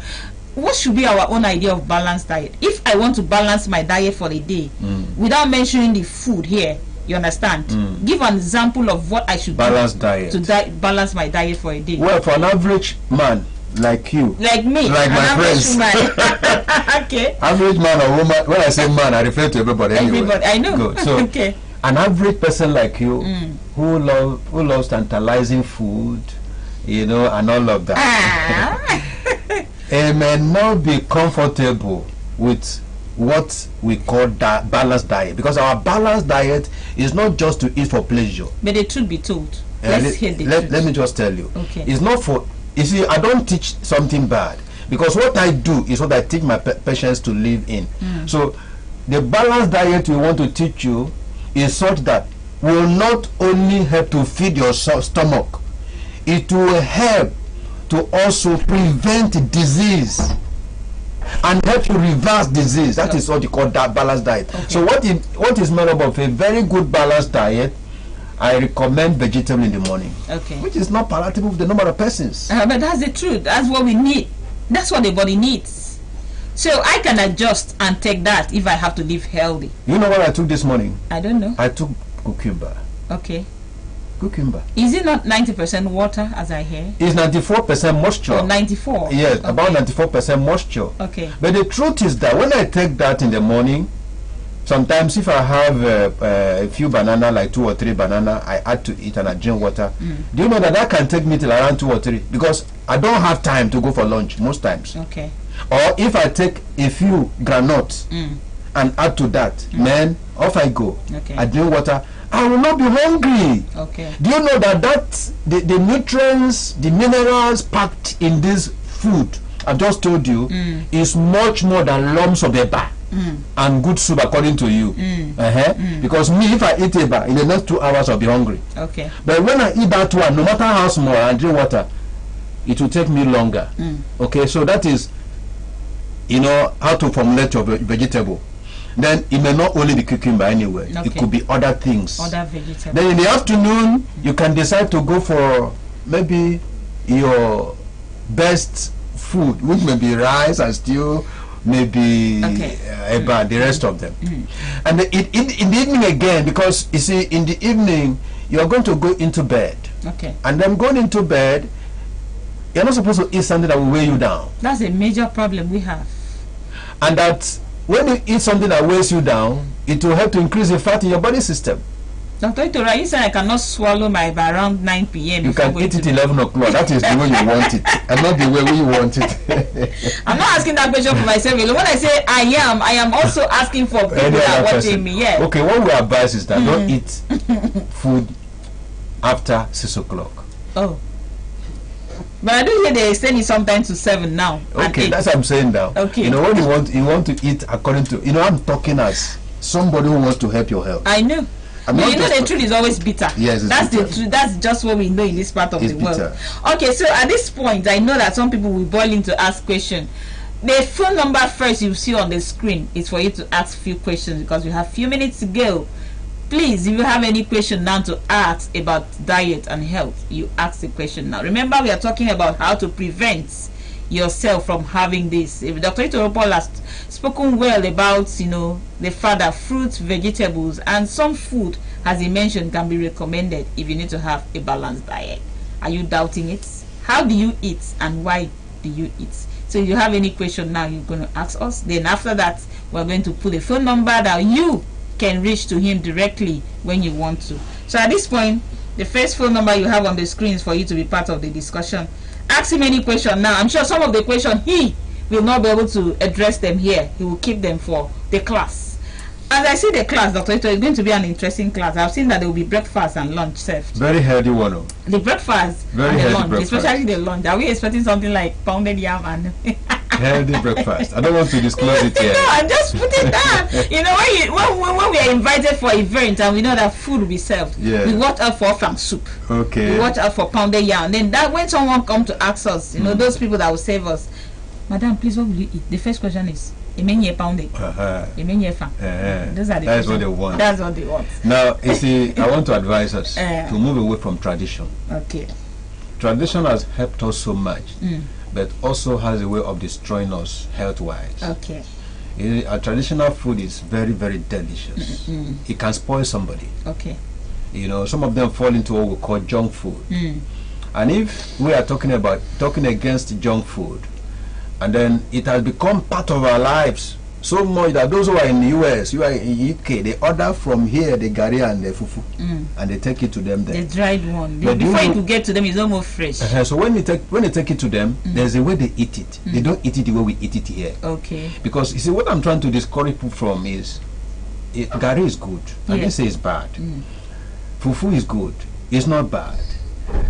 What should be our own idea of balanced diet? If I want to balance my diet for a day without mentioning the food here, you understand? Give an example of what I should balance do diet to balance my diet for a day. Well, for an average man like you, like me, like my friends, okay. Average man or woman. When I say man, I refer to everybody. Anyway. Everybody, I know. Good. So, okay. An average person like you, who loves tantalizing food, you know, and all of that. It may not be comfortable with what we call balanced diet, because our balanced diet is not just to eat for pleasure. But the truth be told, let's hear the truth. Let me just tell you. Okay. It's not for, you see, I don't teach something bad, because what I do is what I teach my patients to live in. So the balanced diet we want to teach you is such that will not only help to feed your stomach, it will help to also prevent disease and help you reverse disease. That is what you call that balanced diet. Okay. So what is made up of a very good balanced diet? I recommend vegetable in the morning. Okay. Which is not palatable with the number of persons. But that's the truth. That's what we need. That's what the body needs. So I can adjust and take that if I have to live healthy. You know what I took this morning? I don't know. I took cucumber. Okay. Cucumber. Is it not 90% water, as I hear? It's 94% moisture. Oh, 94? Yes, okay. About 94% moisture. Okay. But the truth is that when I take that in the morning, sometimes if I have a few banana, like 2 or 3 banana, I add to it and I drink water. Do you know that can take me till around 2 or 3? Because I don't have time to go for lunch most times. Okay. Or if I take a few granules and add to that, man, off I go. Okay. I drink water. I will not be hungry. Okay. Do you know that the nutrients, the minerals packed in this food I've just told you is much more than lumps of eba. and good soup according to you. Because me, if I eat eba, in the next 2 hours I'll be hungry. Okay. But when I eat that one, no matter how small I drink water, it will take me longer. Okay, so that is, you know, how to formulate your vegetable. Then it may not only be cucumber anyway. Okay. It could be other things. Other vegetables. Then in the afternoon, you can decide to go for maybe your best food, which may be rice and stew, maybe eba, the rest of them. And in the evening again, because you see, in the evening, you're going to go into bed. Okay. And then going into bed, you're not supposed to eat something that will weigh you down. That's a major problem we have. And that when you eat something that weighs you down, it will help to increase the fat in your body system. Dr. Itora, you said I cannot swallow my by around 9 p.m. You can eat it 11 o'clock. That is the way you want it, and not the way you want it. I'm not asking that question for myself. When I say I am also asking for people that are watching me. Yeah. Okay, what we advise is that don't eat food after 6 o'clock. Oh. But I do hear they extend it sometimes to 7 now. Okay, that's what I'm saying now. Okay. You know, when you want to eat according to, you know, I'm talking as somebody who wants to help your health. I know. But you know the truth is always bitter. Yes, that's bitter. the truth. That's just what we know in this part of the world. Bitter. Okay, so at this point, I know that some people will boil in to ask questions. The phone number first you see on the screen is for you to ask few questions because we have few minutes to go. Please, if you have any question now to ask about diet and health, you ask the question now. Remember, we are talking about how to prevent yourself from having this. If Dr. Itoropol has spoken well about, you know, the fact that fruits, vegetables, and some food, as he mentioned, can be recommended if you need to have a balanced diet. Are you doubting it? How do you eat and why do you eat? So if you have any question now, you're going to ask us. Then after that, we're going to put a phone number that you can reach to him directly when you want to. So at this point, the first phone number you have on the screen is for you to be part of the discussion. Ask him any question now. I'm sure some of the questions he will not be able to address them here. He will keep them for the class. As I see the class, Dr. Ito, it's going to be an interesting class. I've seen that there will be breakfast and lunch served. Very healthy one. The breakfast and the lunch, especially the lunch. Are we expecting something like pounded yam and healthy breakfast? I don't want to disclose it yet. No, I'm just putting that. You know, when we are invited for event and we know that food will be served, we watch out for farm soup. Okay. We watch out for pounded yam. Then that when someone come to ask us, you know, those people that will save us, Madam, please, what will you eat? The first question is, Emenye pounded. Emenye farm. That's what they want. That's what they want. Now, you see, I want to advise us to move away from tradition. Okay. Tradition has helped us so much, but also has a way of destroying us health-wise. Okay. Our traditional food is very, very delicious. It can spoil somebody. Okay. You know, some of them fall into what we call junk food. And if we are talking against junk food, and then it has become part of our lives so much that those who are in the US, you are in UK, they order from here the gari and the fufu, and they take it to them there. The dried one. Before you could get to them, it's almost fresh. So when they take it to them, there's a way they eat it. They don't eat it the way we eat it here. Okay. Because you see, what I'm trying to discourage people from is, gari is good. I didn't say it's bad. Fufu is good. It's not bad.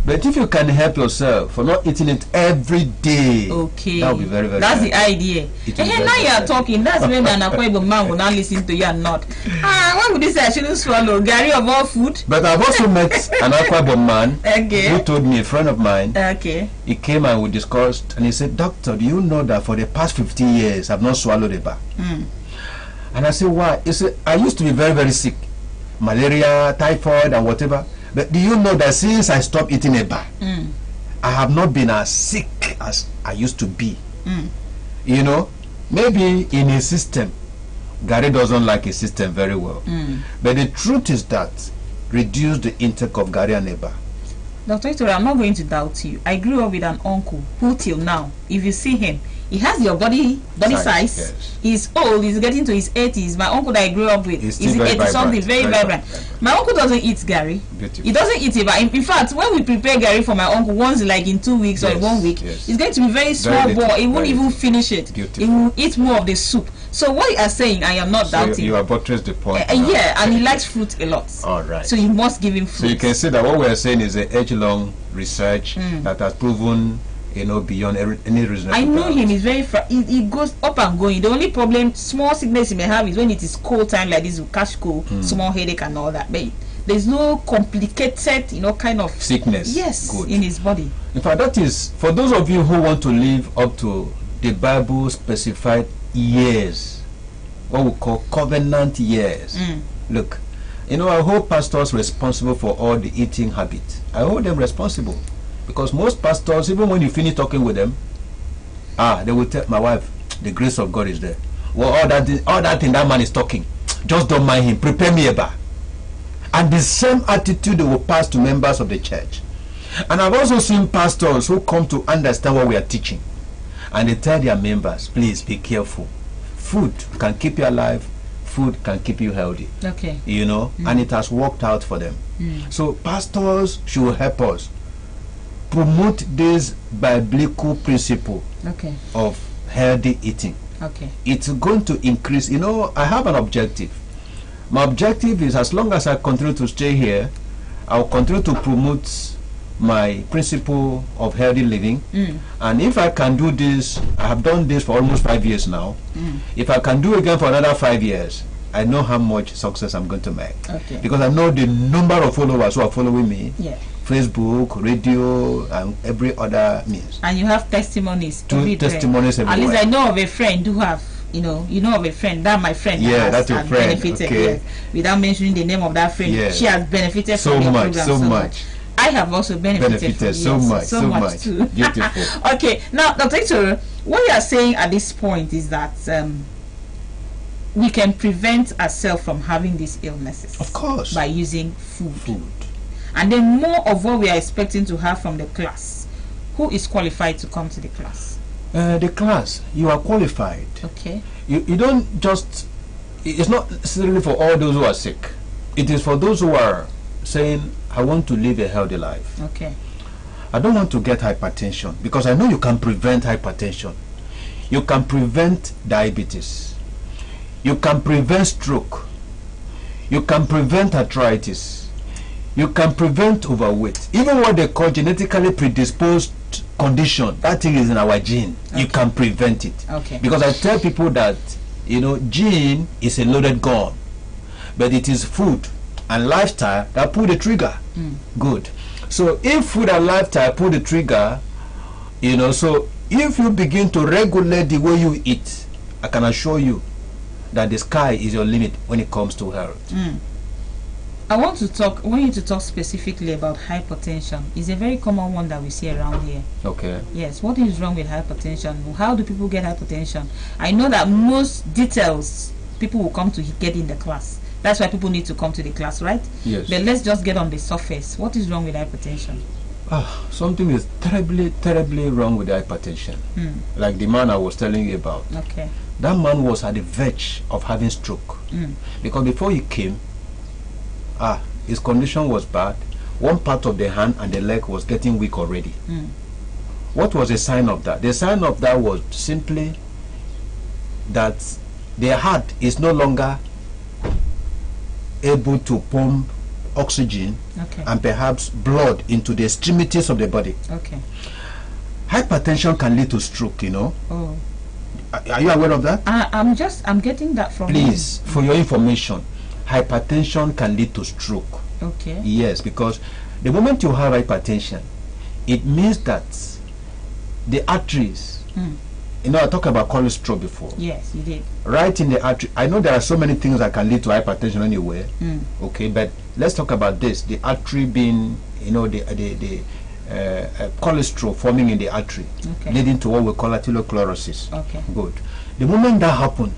But if you can help yourself for not eating it every day, okay, that would be very, very that's bad. the idea. Now you are talking. That's when an Akwa man will not listen to you and not. Why would they say I shouldn't swallow gari of all food? But I've also met an Akwa man who told me, a friend of mine, he came and we discussed, and he said, Doctor, do you know that for the past 15 years I've not swallowed a bar? And I said, why? He said, I used to be very, very sick. Malaria, typhoid, and whatever. But do you know that since I stopped eating eba, I have not been as sick as I used to be? You know, maybe in a system, Gary doesn't like a system very well. But the truth is that reduce the intake of Gary and eba. Dr. Itori, I'm not going to doubt you. I grew up with an uncle who till now, if you see him, he has your body size. Yes. He's old. He's getting to his 80s. My uncle that I grew up with, he's 80 something, very vibrant. My uncle doesn't eat gari. Beautiful. He doesn't eat it. But in fact, when we prepare gari for my uncle, once like in 2 weeks or in 1 week, it's going to be very small ball. He won't even finish it. Beautiful. He will eat more of the soup. So what you are saying, I am not doubting. You have buttressed the point. Yeah, and he likes fruit a lot. All right. So you must give him fruit. So you can see that what we are saying is an age-long research that has proven beyond any reasonable I know doubt. him. He's very. He goes up and going. The only problem, small sickness he may have, is when it is cold time like this, with cash cold, small headache and all that. But there's no complicated, kind of sickness. Yes, good. In his body. In fact, that is for those of you who want to live up to the Bible specified years, what we call covenant years. Look, I hold pastors responsible for all the eating habits. I hold them responsible. Because most pastors, even when you finish talking with them, they will tell my wife, the grace of God is there. Well, all that thing that man is talking, just don't mind him. Prepare me a bar. And the same attitude they will pass to members of the church. And I've also seen pastors who come to understand what we are teaching. And they tell their members, please be careful. Food can keep you alive. Food can keep you healthy. Okay. And it has worked out for them. So pastors should help us promote this biblical principle of healthy eating. Okay. It's going to increase. I have an objective. My objective is, as long as I continue to stay here, I'll continue to promote my principle of healthy living. And if I can do this, I have done this for almost 5 years now. If I can do it again for another 5 years, I know how much success I'm going to make. Because I know the number of followers who are following me. Facebook, radio, and every other means. And you have testimonies. Testimonies everywhere. At least I know of a friend who have, you know of a friend, that my friend that's your friend. Benefited. Okay. Yes. Without mentioning the name of that friend, she has benefited so from your much, program so much. I have also benefited from so much too. Beautiful. Okay, now Dr. Ito, what you are saying at this point is that we can prevent ourselves from having these illnesses, of course, by using food. And then more of what we are expecting to have from the class. Who is qualified to come to the class? The class, you are qualified. Okay. You don't just, it's not necessarily for all those who are sick. It is for those who are saying, I want to live a healthy life. Okay. I don't want to get hypertension, because I know you can prevent hypertension. You can prevent diabetes. You can prevent stroke. You can prevent arthritis. You can prevent overweight. Even what they call genetically predisposed condition, that thing is in our gene. You can prevent it. Because I tell people that, gene is a loaded gun, but it is food and lifestyle that pull the trigger. Good. So if food and lifestyle pull the trigger, so if you begin to regulate the way you eat, I can assure you that the sky is your limit when it comes to health. I want you to talk specifically about hypertension. It's a very common one that we see around here. Okay. Yes. What is wrong with hypertension? How do people get hypertension? I know that most details people will come to get in the class. That's why people need to come to the class, right? Yes. But let's just get on the surface. What is wrong with hypertension? Something is terribly, terribly wrong with hypertension. Like the man I was telling you about. Okay. That man was at the verge of having stroke. Because before he came, his condition was bad. One part of the hand and the leg was getting weak already. What was the sign of that? The sign of that was simply that the heart is no longer able to pump oxygen and perhaps blood into the extremities of the body. Hypertension can lead to stroke, Oh. Are you aware of that? I'm getting that from Please, for your information, hypertension can lead to stroke. Okay. Yes, because the moment you have hypertension, it means that the arteries, I talked about cholesterol before. Yes, you did. Right in the artery. I know there are so many things that can lead to hypertension anywhere. Okay, but let's talk about this. The artery being, the cholesterol forming in the artery, leading to what we call atherosclerosis. Okay. Good. The moment that happens,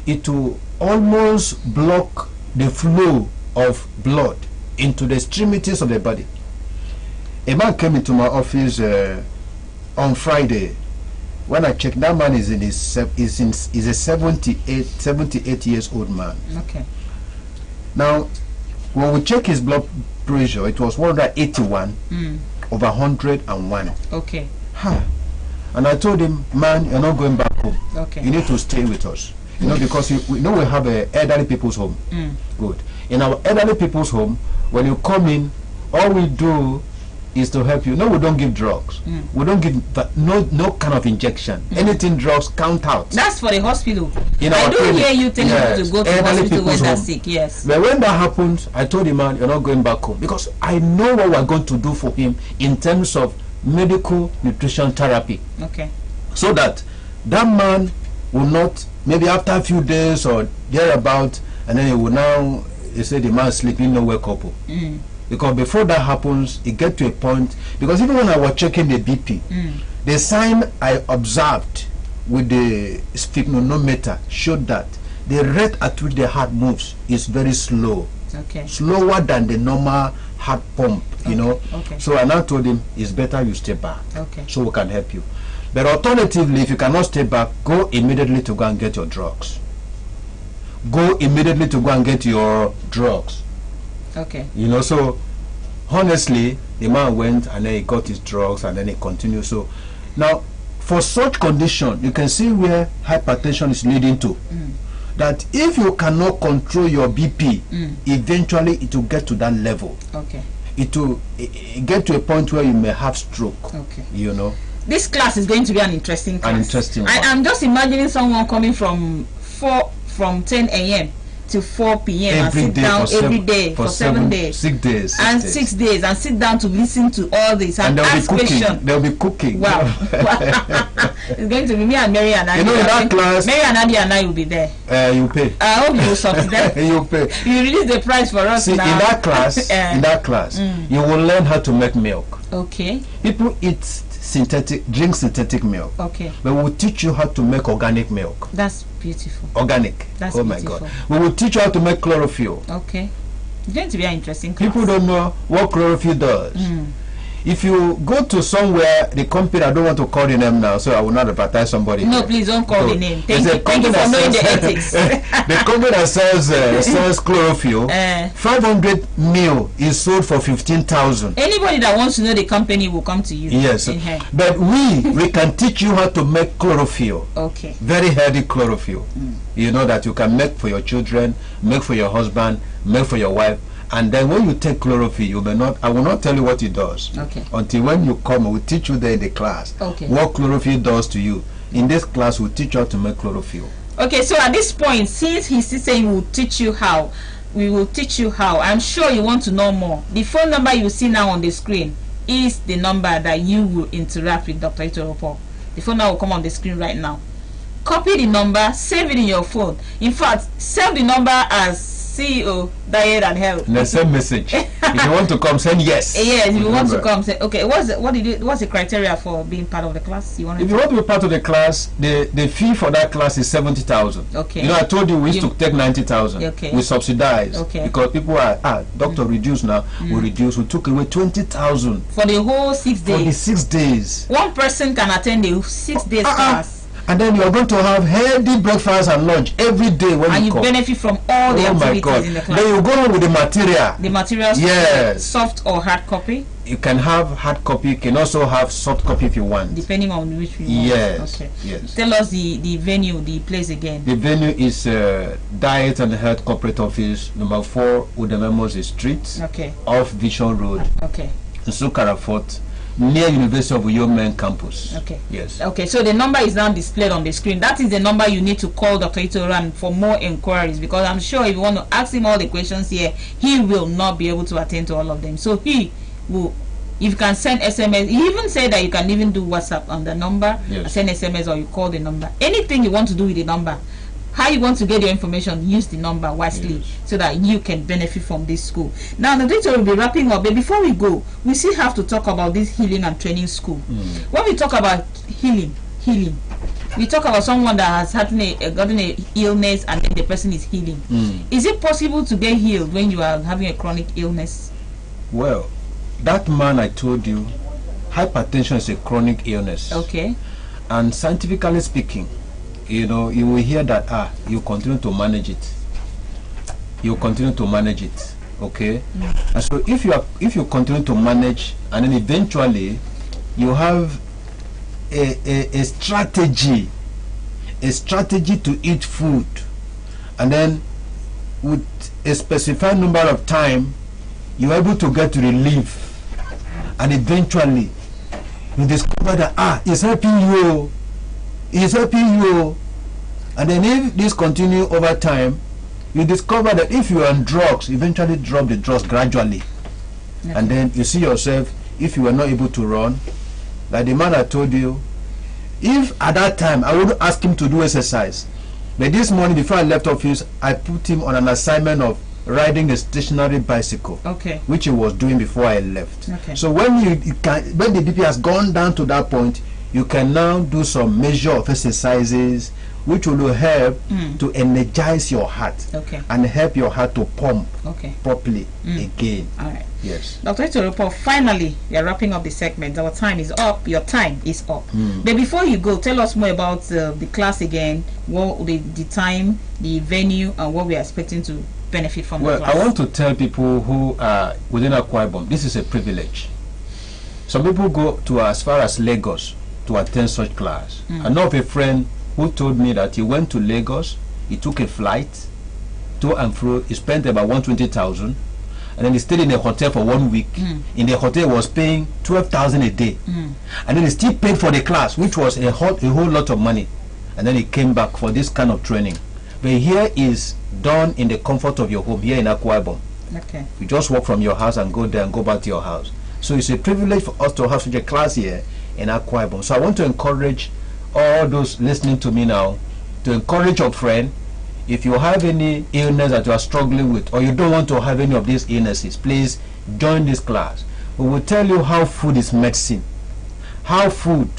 it will almost block the flow of blood into the extremities of the body. A man came into my office on Friday. When I checked, that man is is a 78 years old man. Okay. Now, when we check his blood pressure, it was 181 over 101. Okay. And I told him, man, you're not going back home. Okay. You need to stay with us. Because we have a elderly people's home. Good. In our elderly people's home, when you come in, all we do is to help you. No, we don't give drugs. We don't give no kind of injection. Anything drugs count out. That's for the hospital. In I our do clinic. hear you telling people to go to Elderly hospital when people's they're home. sick. Yes. But when that happens, I told the man, you're not going back home, because I know what we're going to do for him in terms of medical nutrition therapy. Okay. So that man will not, maybe after a few days or thereabout, and then he will now, they say the man sleeping, no wake up. Because before that happens, it get to a point, because even when I was checking the BP, the sign I observed with the sphygmomanometer showed that the rate at which the heart moves is very slow. Okay. Slower than the normal heart pump, you know. Okay. So I now told him, it's better you stay back. Okay. So we can help you. But alternatively, if you cannot stay back, go immediately to go and get your drugs. Go immediately to go and get your drugs. Okay. You know, so honestly, the man went and then he got his drugs and then he continued. So now, for such condition, you can see where hypertension is leading to. That if you cannot control your BP, eventually it will get to that level. Okay. It will get to a point where you may have stroke. Okay. You know. This class is going to be an interesting class. An interesting one. I'm just imagining someone coming from 10 a.m. to 4 p.m. and sit down every day for 7 days. 6 days. And 6 days and sit down to listen to all this and ask questions. They'll be cooking. Wow. It's going to be me and Mary and Adi. You know, in that class, Mary and Adi and I will be there. You pay. I hope you will subsidize. You pay. You release the price for us. See, now. in that class, you will learn how to make milk. Okay. People drink synthetic milk. Okay. But we'll teach you how to make organic milk. That's beautiful. Organic. That's oh my beautiful. God. We will teach you how to make chlorophyll. Okay. It's going to be an interesting class. People don't know what chlorophyll does. If you go to somewhere, the company, I don't want to call the name now, so I will not advertise somebody. No, here. please don't call the name. Thank you for that knowing the ethics. The company that sells chlorophyll, 500 mil is sold for 15,000. Anybody that wants to know the company will come to you. Yes, but we can teach you how to make chlorophyll. Okay. Very healthy chlorophyll. You know, that you can make for your children, make for your husband, make for your wife. And then when you take chlorophyll, you may not, I will not tell you what it does. Okay. Until when you come, we'll teach you there in the class. Okay. What chlorophyll does to you. In this class, we'll teach you how to make chlorophyll. Okay, so at this point, since he's still saying we'll teach you how, we will teach you how. I'm sure you want to know more. The phone number you see now on the screen is the number that you will interact with Dr. Itoropo. The phone number will come on the screen right now. Copy the number, save it in your phone. In fact, save the number as CEO, Diet and Health. And then send message. If you want to come, send yes. Yes, if you want to come, say okay. What's the criteria for being part of the class? If you want to be part of the class, the fee for that class is 70,000. Okay. You know, I told you we used to take 90,000. Okay. We subsidize. Okay. Because people are doctor reduce now. We reduce. We took away 20,000 for the whole 6 days. For the 6 days. One person can attend the 6 days class. And then you are going to have healthy breakfast and lunch every day when and you come. Benefit from all the activities in the class. Then you go on with the material. The materials, yes. Soft or hard copy? You can have hard copy. You can also have soft copy if you want. Depending on which you want. Yes. Okay. Yes. Tell us the venue, the place again. The venue is Diet and Health Corporate Office, number 4 Udememos Street. Okay. Off Vision Road. Okay. In Sukara Fort, near University of Yemen campus. Okay. Yes. Okay, so the number is now displayed on the screen. That is the number you need to call Dr. Itoran for more inquiries, because I'm sure if you want to ask him all the questions here, he will not be able to attend to all of them. So he will, if you can send SMS, he even said that you can even do WhatsApp on the number, yes. Send SMS, or you call the number. Anything you want to do with the number, how you want to get your information, use the number wisely, yes. So that you can benefit from this school. Now the doctor will be wrapping up, but before we go, we still have to talk about this healing and training school. When we talk about healing, we talk about someone that has gotten a illness and then the person is healing. Is it possible to get healed when you are having a chronic illness? Well, that man I told you, hypertension is a chronic illness. Okay. And scientifically speaking, you know, you will hear that you continue to manage it. You continue to manage it, okay? And so if you continue to manage, and then eventually you have a strategy to eat food, and then with a specified number of time you're able to get relief, and eventually you discover that it's helping you, and then if this continue over time, you discover that if you are on drugs, eventually drop the drugs gradually, and then you see yourself, if you are not able to run, like the man I told you, if at that time I would ask him to do exercise, but this morning before I left office, I put him on an assignment of riding a stationary bicycle, which he was doing before I left. So when when the BP has gone down to that point, you can now do some measure of exercises which will help to energize your heart and help your heart to pump properly again. All right. Yes. Dr. Echoropo, finally, we are wrapping up the segment. Our time is up. Your time is up. But before you go, tell us more about the class again, what the time, the venue, and what we are expecting to benefit from the class. I want to tell people who are within Akwa Ibom, this is a privilege. Some people go to as far as Lagos to attend such class. I know of a friend who told me that he went to Lagos, he took a flight to and fro, he spent about 120,000, and then he stayed in a hotel for 1 week. In the hotel, he was paying 12,000 a day, and then he still paid for the class, which was a whole lot of money, and then he came back for this kind of training. But here is done in the comfort of your home here in Akwa Ibom. You just walk from your house and go there and go back to your house. So it's a privilege for us to have such a class here in Akwa Ibom. So I want to encourage all those listening to me now to encourage your friend. If you have any illness that you are struggling with, or you don't want to have any of these illnesses, please join this class. We will tell you how food is medicine, how food,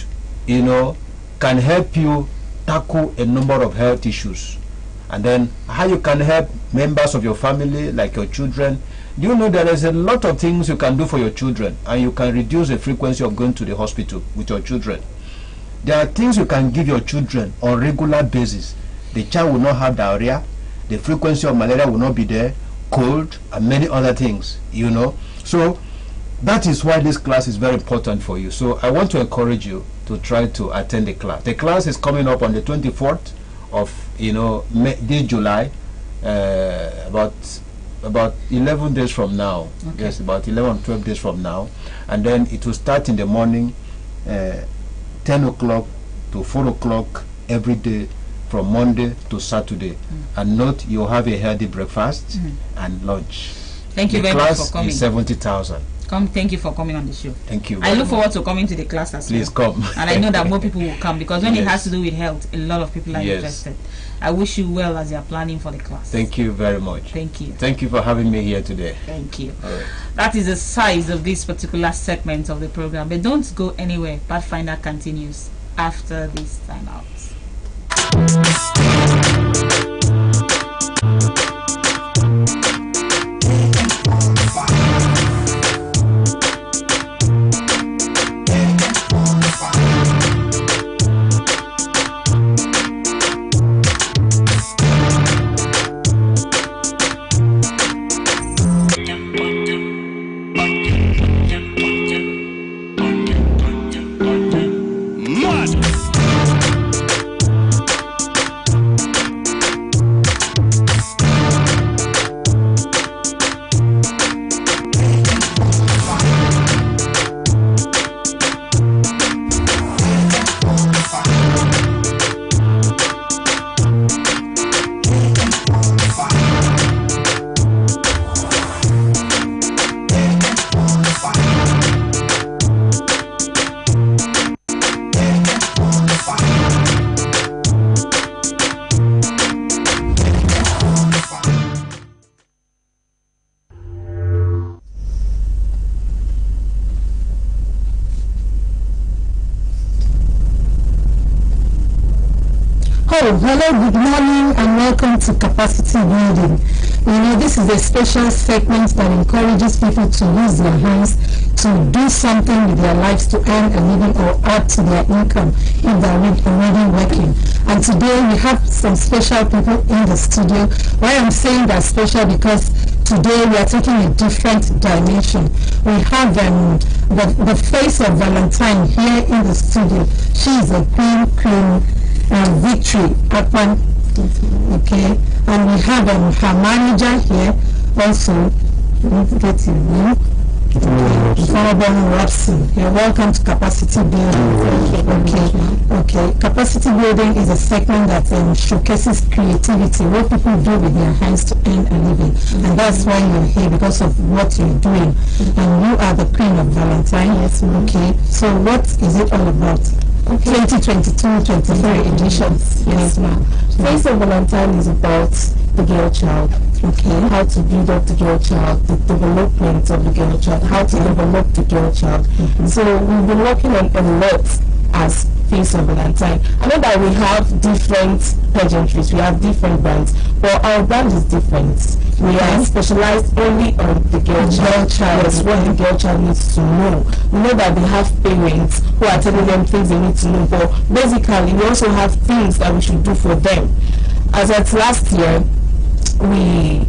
can help you tackle a number of health issues, and then how you can help members of your family, like your children. Do you know there is a lot of things you can do for your children, and you can reduce the frequency of going to the hospital with your children? There are things you can give your children on regular basis. The child will not have diarrhea, the frequency of malaria will not be there, cold, and many other things, So that is why this class is very important for you. So I want to encourage you to try to attend the class. The class is coming up on the 24th of this July, about 11 days from now. Yes, about 11 or 12 days from now, and then it will start in the morning, 10 o'clock to 4 o'clock every day from Monday to Saturday. And note, you have a healthy breakfast and lunch. Thank you very much for coming. Is 70,000. Thank you for coming on the show. Thank you. I look forward to coming to the class as well. Please come. And I know that more people will come, because when it has to do with health, a lot of people are interested. I wish you well as you are planning for the class. Thank you very much. Thank you. Thank you for having me here today. Thank you. All right. That is the size of this particular segment of the program. But don't go anywhere. Pathfinder continues after this time out. Hello, good morning, and welcome to Capacity Building. This is a special segment that encourages people to use their hands to do something with their lives to earn a living or add to their income if they're already working. And today we have some special people in the studio. Why I'm saying they're special, because today we are taking a different dimension. We have the face of Valentine here in the studio. She is a queen. Victory Akpan, okay, and we have her manager here also. Get your name. Honorable Robson, you're welcome to Capacity Building. Okay. Capacity Building is a segment that showcases creativity, what people do with their hands to earn a living. And that's why you're here, because of what you're doing. And you are the Queen of Valentine. Yes. Okay. So what is it all about? 2022-23 editions. Yes, ma'am. Face of Valentine is about the girl child. Okay, how to build up the girl child, the development of the girl child, how to develop the girl child. So we've been working on a lot as Face of Valentine. I know that we have different pageantries, we have different brands, but our brand is different. We are specialized only on the girl child. Yes, what the girl child needs to know. We know that they have parents who are telling them things they need to know, but basically we also have things that we should do for them. As at last year, we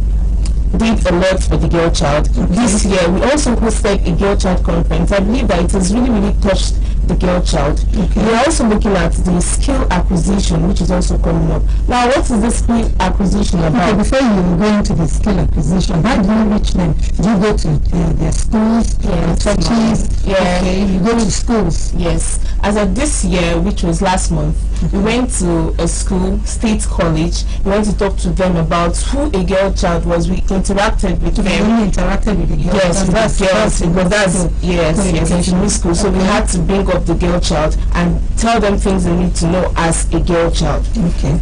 did a lot for the girl child. This year, we also hosted a girl child conference. I believe that it has really touched the girl child. We are also looking at the skill acquisition, which is also coming up. Now, what is the skill acquisition about? Okay, before you go into the skill acquisition, how do you reach them? Do you go to their schools, churches? Yeah. Okay, you go to schools. Yes. As of this year, which was last month, we went to a school, State College. We went to talk to them about who a girl child was. We interacted with them. You interacted with the girls? Yes, with the girls. Yes, it's a new school. So we had to bring up the girl child and tell them things they need to know as a girl child. Okay.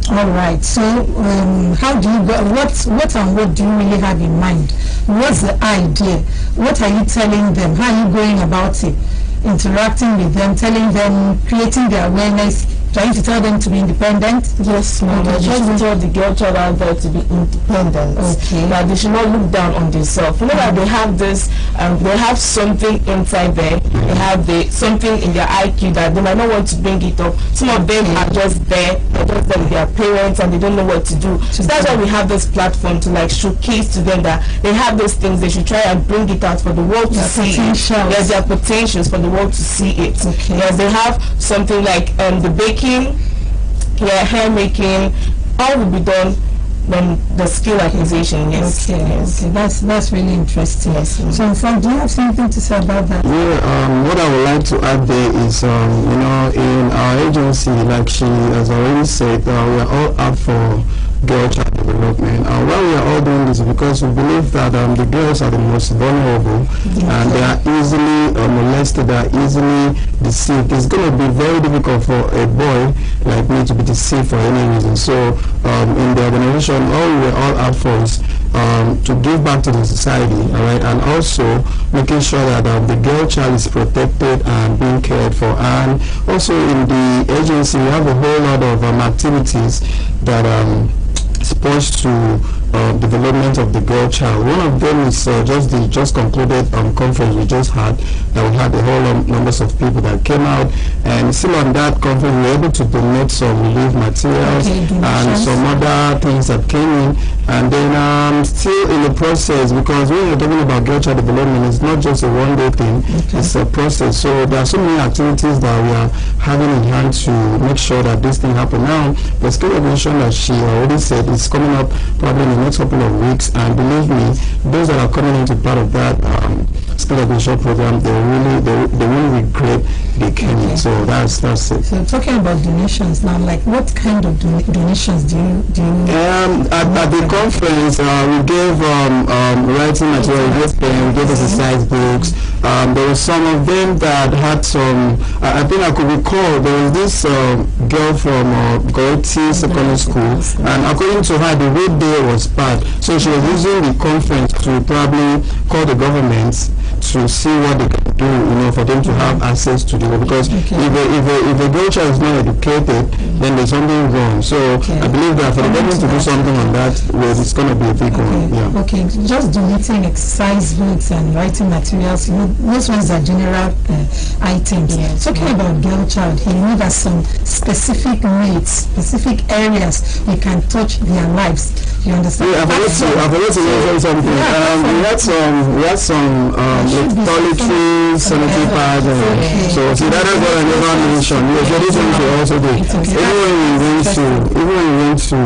All right. So, how do you go? What and what do you really have in mind? What's the idea? What are you telling them? How are you going about it? Interacting with them, telling them, creating the awareness, trying to tell them to be independent? Yes, ma'am. I try to tell the girl child out there to be independent. Okay. That they should not look down on themselves. You know that they have this, they have something inside there. They have something in their IQ that they might not want to bring it up. Some of them are just there. They're just there with their parents and they don't know what to do. So that's why we have this platform to like showcase to them that they have those things. They should try and bring it out for the world to see. Yes, their potentials for the world to see it. Okay. Yes, they have something like the baking, hair making, all will be done when the skill acquisition. Yes. Okay. Yes. Okay. That's really interesting. Yes. So, in fact, do you have something to say about that? Yeah. What I would like to add there is, in our agency, like she has already said, we are all up for girl child development. Why we are all doing this is because we believe that the girls are the most vulnerable and they are easily molested, they are easily deceived. It's going to be very difficult for a boy like me to be deceived for any reason. So in the organization, all we are all out for is to give back to the society, all right, and also making sure that the girl child is protected and being cared for. And also in the agency, we have a whole lot of activities that supposed to development of the girl child. One of them is just concluded conference we just had, that we had a whole numbers of people that came out, and still on that conference we were able to donate some relief materials and some other things that came in. And then still in the process, because when you're talking about girl child development, it's not just a one-day thing, it's a process. So there are so many activities that we are having in hand to make sure that this thing happen. Now the skill acquisition that she already said is coming up probably in the next couple of weeks, and believe me, those that are coming into part of that skill acquisition program, they will regret they came in. So that's it. So talking about donations now, like what kind of donations do you at the conference we gave writing material, we gave pen, we gave exercise books. There were some of them that had some, I think I could recall, there was this girl from Goreti Secondary School, and according to her the road there was bad, so she was using the conference to probably call the government to see what they can do, for them to have access to the road, because if a girl child is not educated, then there's something wrong. So I believe that for the government to do something on that, it's going to be a big one. Yeah. Okay, just donating exercise books and writing materials, those ones are general items. Yes. Talking about girl child, you know there's some specific needs, specific areas you can touch their lives. You understand? Yeah, I forgot to mention something. We had some toiletries, sanitary pads, so see that is what I never mentioned. Yes, there is things we also do. Even when we went to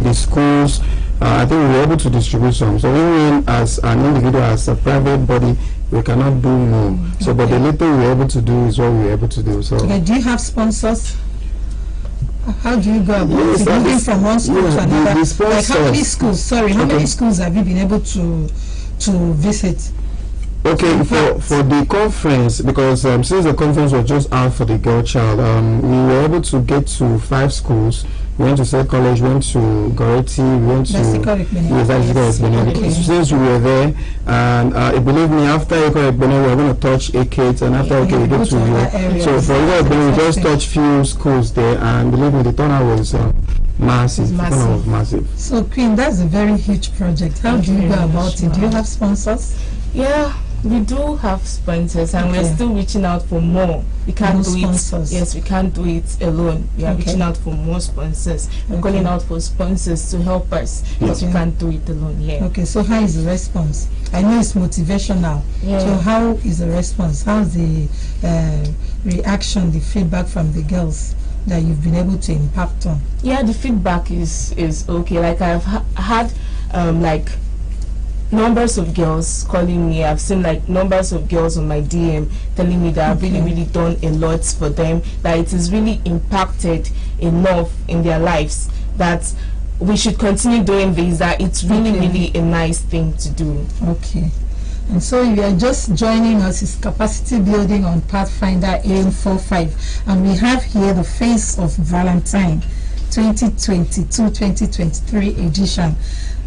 the schools, I think we were able to distribute some. So even as an individual, as a private body, we cannot do more. So, but the little we were able to do is what we were able to do. So, okay, do you have sponsors? How do you go about moving from one school to another? Like how many schools? Sorry, how many schools have you been able to visit? Okay, for the conference, because since the conference was just out for the girl child, we were able to get to 5 schools. We went to State College, went to Goretti, we went to Since we were there, and believe me, after Eko Ekbene, we were going to touch 8 kids, and after we go to here. So for Eko Ekbene, we just touched few schools there, and believe me, the turnout was massive. So Queen, that's a very huge project. How do you go about it? Do you have sponsors? Yeah, we do have sponsors, and we're still reaching out for more. We can't do it. Yes, we can't do it alone. We are reaching out for more sponsors. We're calling out for sponsors to help us, because we can't do it alone. Yeah. Okay. So how is the response? I know it's motivational. Yeah. So how is the response? How's the reaction, the feedback from the girls that you've been able to impact on? Yeah, the feedback is okay. Like I've had like numbers of girls calling me. I've seen like numbers of girls on my DM telling me that I've really done a lot for them, that it has really impacted enough in their lives that we should continue doing this, that it's really a nice thing to do. Okay. And so you are just joining us, is capacity building on Pathfinder Am 45, and we have here the face of Valentine 2022-2023 edition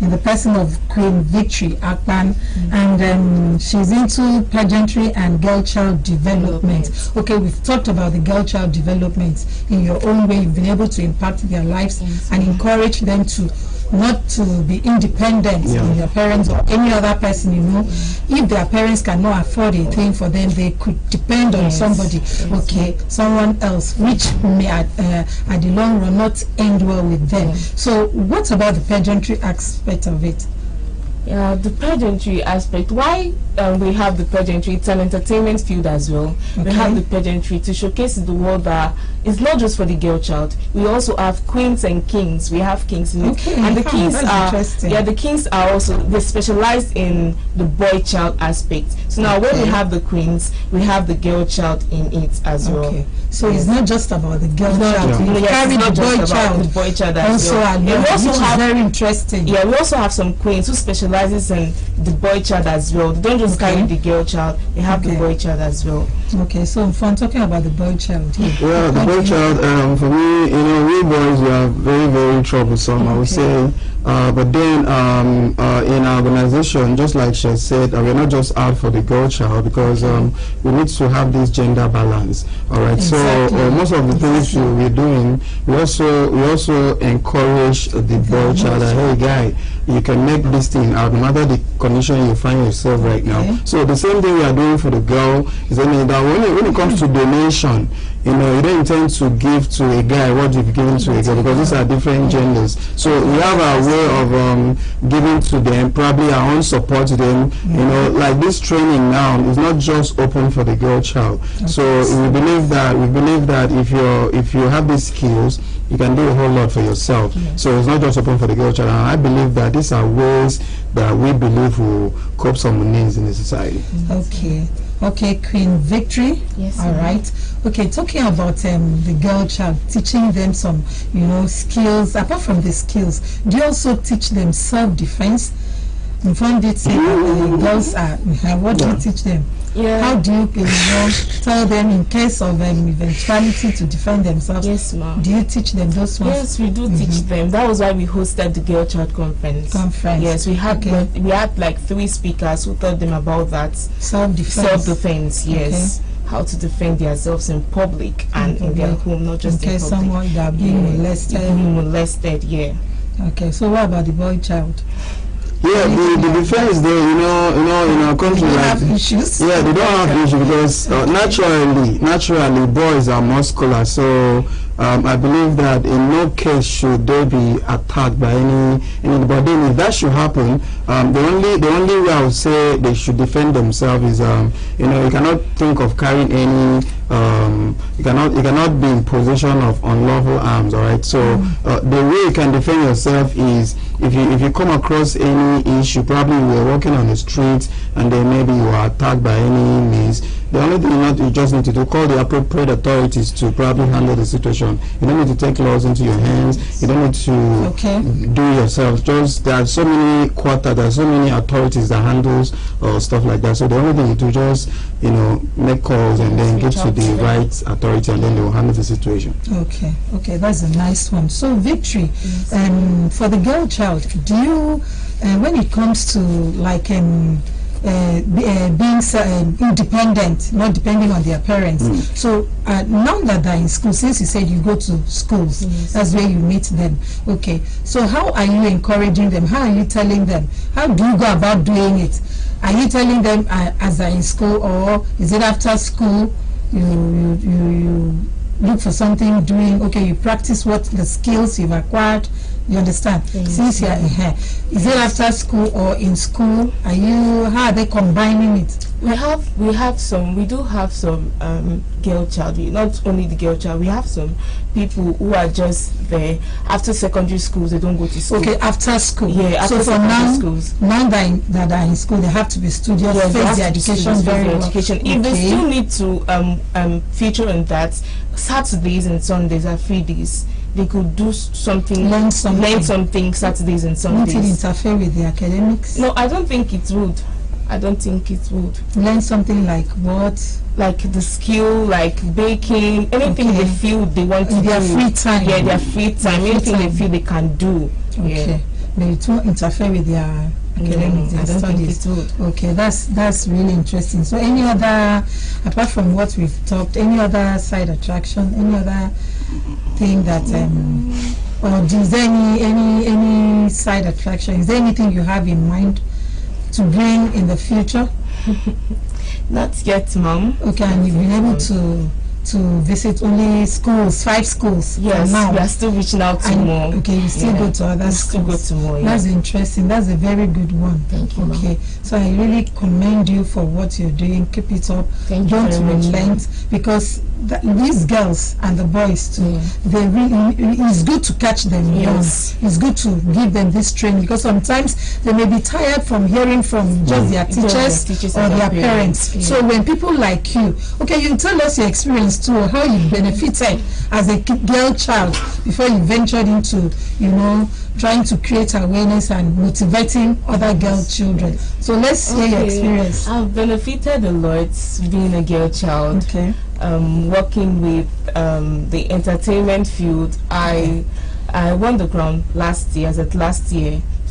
in the person of Queen Victory Akpan, and she's into pageantry and girl child development. Okay, we've talked about the girl child development in your own way. You've been able to impact their lives and encourage them to not to be independent in their parents or any other person, you know. If their parents cannot afford a thing for them, they could depend on somebody, someone else, which may at the long run not end well with them. So what about the pageantry aspect of it? Yeah, the pageantry aspect. Why we have the pageantry? It's an entertainment field as well. We have the pageantry to showcase to the world that it's not just for the girl child. We also have queens and kings. We have kings in it, and the kings are the kings are also, they specialize in the boy child aspect. So now when we have the queens, we have the girl child in it as well. So it's not just about the girl child. We carry the boy child. The boy child also well. We also have very interesting. Yeah, we also have some queens who specializes in the boy child as well. They don't just carry the girl child; they have the boy child as well. Okay, so I'm talking about the boy child here. Well, the boy child, for me, you know, we boys, we are very troublesome, I would say. But then in our organization, just like she said, we're not just out for the girl child, because we need to have this gender balance. All right. So most of the things we're doing, we also encourage the boy child. Hey guy, you can make this thing out, no matter the condition you find yourself right now. So the same thing we are doing for the girl is that when it comes to donation, you know, you don't intend to give to a guy what you've given to a girl, because these are different genders. So we have our way of giving to them, probably our own support to them. You know, like this training now is not just open for the girl child. So we believe that if you have these skills, you can do a whole lot for yourself. So it's not just open for the girl child. And I believe that these are ways that we believe will cope some needs in the society. Okay, Queen Victory. Yes. All right. Okay, talking about the girl child, teaching them some, you know, skills. Apart from the skills, do you also teach them self-defense? In front did say girls are. What do you teach them? How do you, tell them in case of eventuality to defend themselves? Yes, ma'am. Do you teach them those ones? Yes, we do teach them. That was why we hosted the Girl Child Conference. Yes, we had like 3 speakers who taught them about that. Self-defense. Yes. How to defend themselves in public and in their home, not just in public. Someone that being molested. Okay, so what about the boy child? Yeah, the defense there, you know, in our country, they have issues. Yeah, they don't have issues because naturally, boys are muscular. So I believe that in no case should they be attacked by anybody. But then if that should happen, the only way I would say they should defend themselves is, you know, you cannot think of carrying any. You cannot be in possession of unlawful arms. All right. So the way you can defend yourself is if you come across any issue, probably you were walking on the street and then maybe you were attacked by any means, the only thing you just need to do, call the appropriate authorities to probably handle the situation. You don't need to take laws into your hands. You don't need to do it yourself. Just there are so many there are so many authorities that handles stuff like that. So the only thing you do, just make calls and then get to the right authority, and then they will handle the situation. Okay, that's a nice one. So Victory, for the girl child, do you when it comes to like being independent, not depending on their parents. So now that they're in school, since you said you go to schools, that's where you meet them. Okay, so how are you encouraging them? How are you telling them? How do you go about doing it? Are you telling them as they're in school, or is it after school you look for something doing? Okay, you practice what the skills you've acquired. You understand? Since you're in here, is it after school or in school? How are they combining it? We do have some girl child. Not only the girl child, we have some people who are just there after secondary schools. They don't go to school. Okay, after school. Yeah, after so for schools. Now that are in school, they have to be studious, face their education very well. If they still need to feature on that, Saturdays and Sundays are free days. They could do something, learn something Saturdays and Sundays. Won't it interfere with the academics? No, I don't think it would. Learn something like what? Like the skill, like baking, anything they feel they want to do. Their free time. Yeah, their free time. Anything they feel they can do. Okay. But it won't interfere with their academics, their studies. Okay, that's really interesting. So any other, apart from what we've talked, any other side attraction, any other thing that or is there any side attraction? Is there anything you have in mind to bring in the future? Not yet, Mom. Okay, and you've been able to visit only schools, 5 schools. Yes, now. We are still reaching out to more. Okay, you still go to other schools. Still go to more. That's interesting. That's a very good one. Thank you. Okay, so I really commend you for what you're doing. Keep it up. Thank you. Don't relent, because these girls and the boys too, they really, it's good to catch them young. It's good to give them this training, because sometimes they may be tired from hearing from just their teachers or their parents. So when people like you, okay, you tell us your experience too, how you benefited as a girl child before you ventured into, trying to create awareness and motivating other girl children. So let's hear your experience. I've benefited a lot being a girl child. Okay. Working with the entertainment field. I won the crown last year,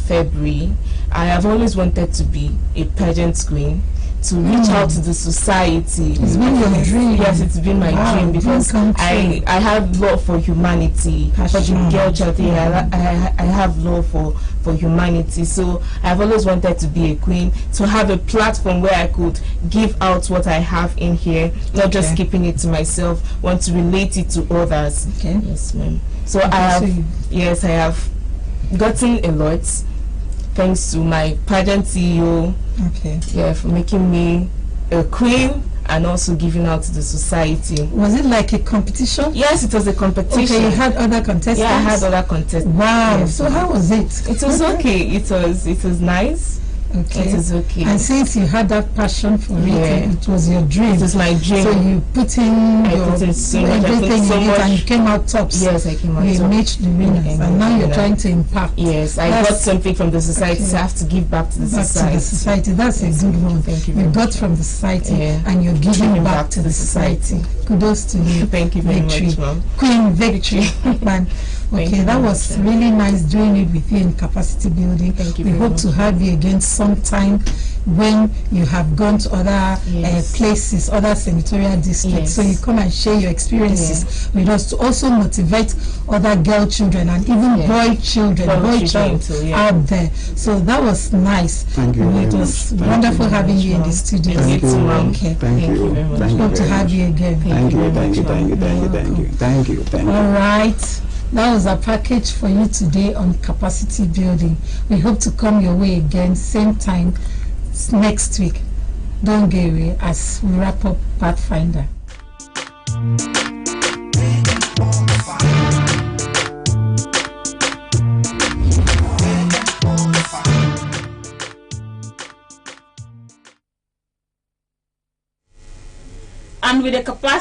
February. I have always wanted to be a pageant queen, to reach out to the society. It's been your dream. Yes, it's been my dream, because I have love for humanity. For the girl child thing, I have love for humanity. So I've always wanted to be a queen, to have a platform where I could give out what I have in here, not just keeping it to myself, want to relate it to others. Okay. Yes, ma'am. So I have gotten a lot, thanks to my pageant CEO. Okay. Yeah, for making me a queen and also giving out to the society. Was it like a competition? Yes, it was a competition. Okay, you had other contestants? Yeah, I had other contestants. Wow. Yes. So how was it? It was okay. It was nice. Okay. It is okay. And since you had that passion for it, it was your dream. It was my dream. So you put in everything in it, and you came out tops. Yes, I came out tops. You matched the winners, and now you're trying to impact. Yes, I got something from the society, so I have to give back to the society. That's a good one. Thank you. You got from the society, and you're giving back to the society. Kudos to you. Thank you very much, Mom. Queen Victory. Okay, that was really nice doing it with you in capacity building. Thank you. We hope to have you again sometime when you have gone to other places, other senatorial districts, so you come and share your experiences with us, to also motivate other girl children and even boy children, out there. So that was nice. Thank you. It was wonderful having you in the studio. Thank you. Okay. Thank you very much. Hope to have you again. Thank you. All right. That was our package for you today on capacity building. We hope to come your way again, same time next week. Don't go away as we wrap up Pathfinder. with the capacity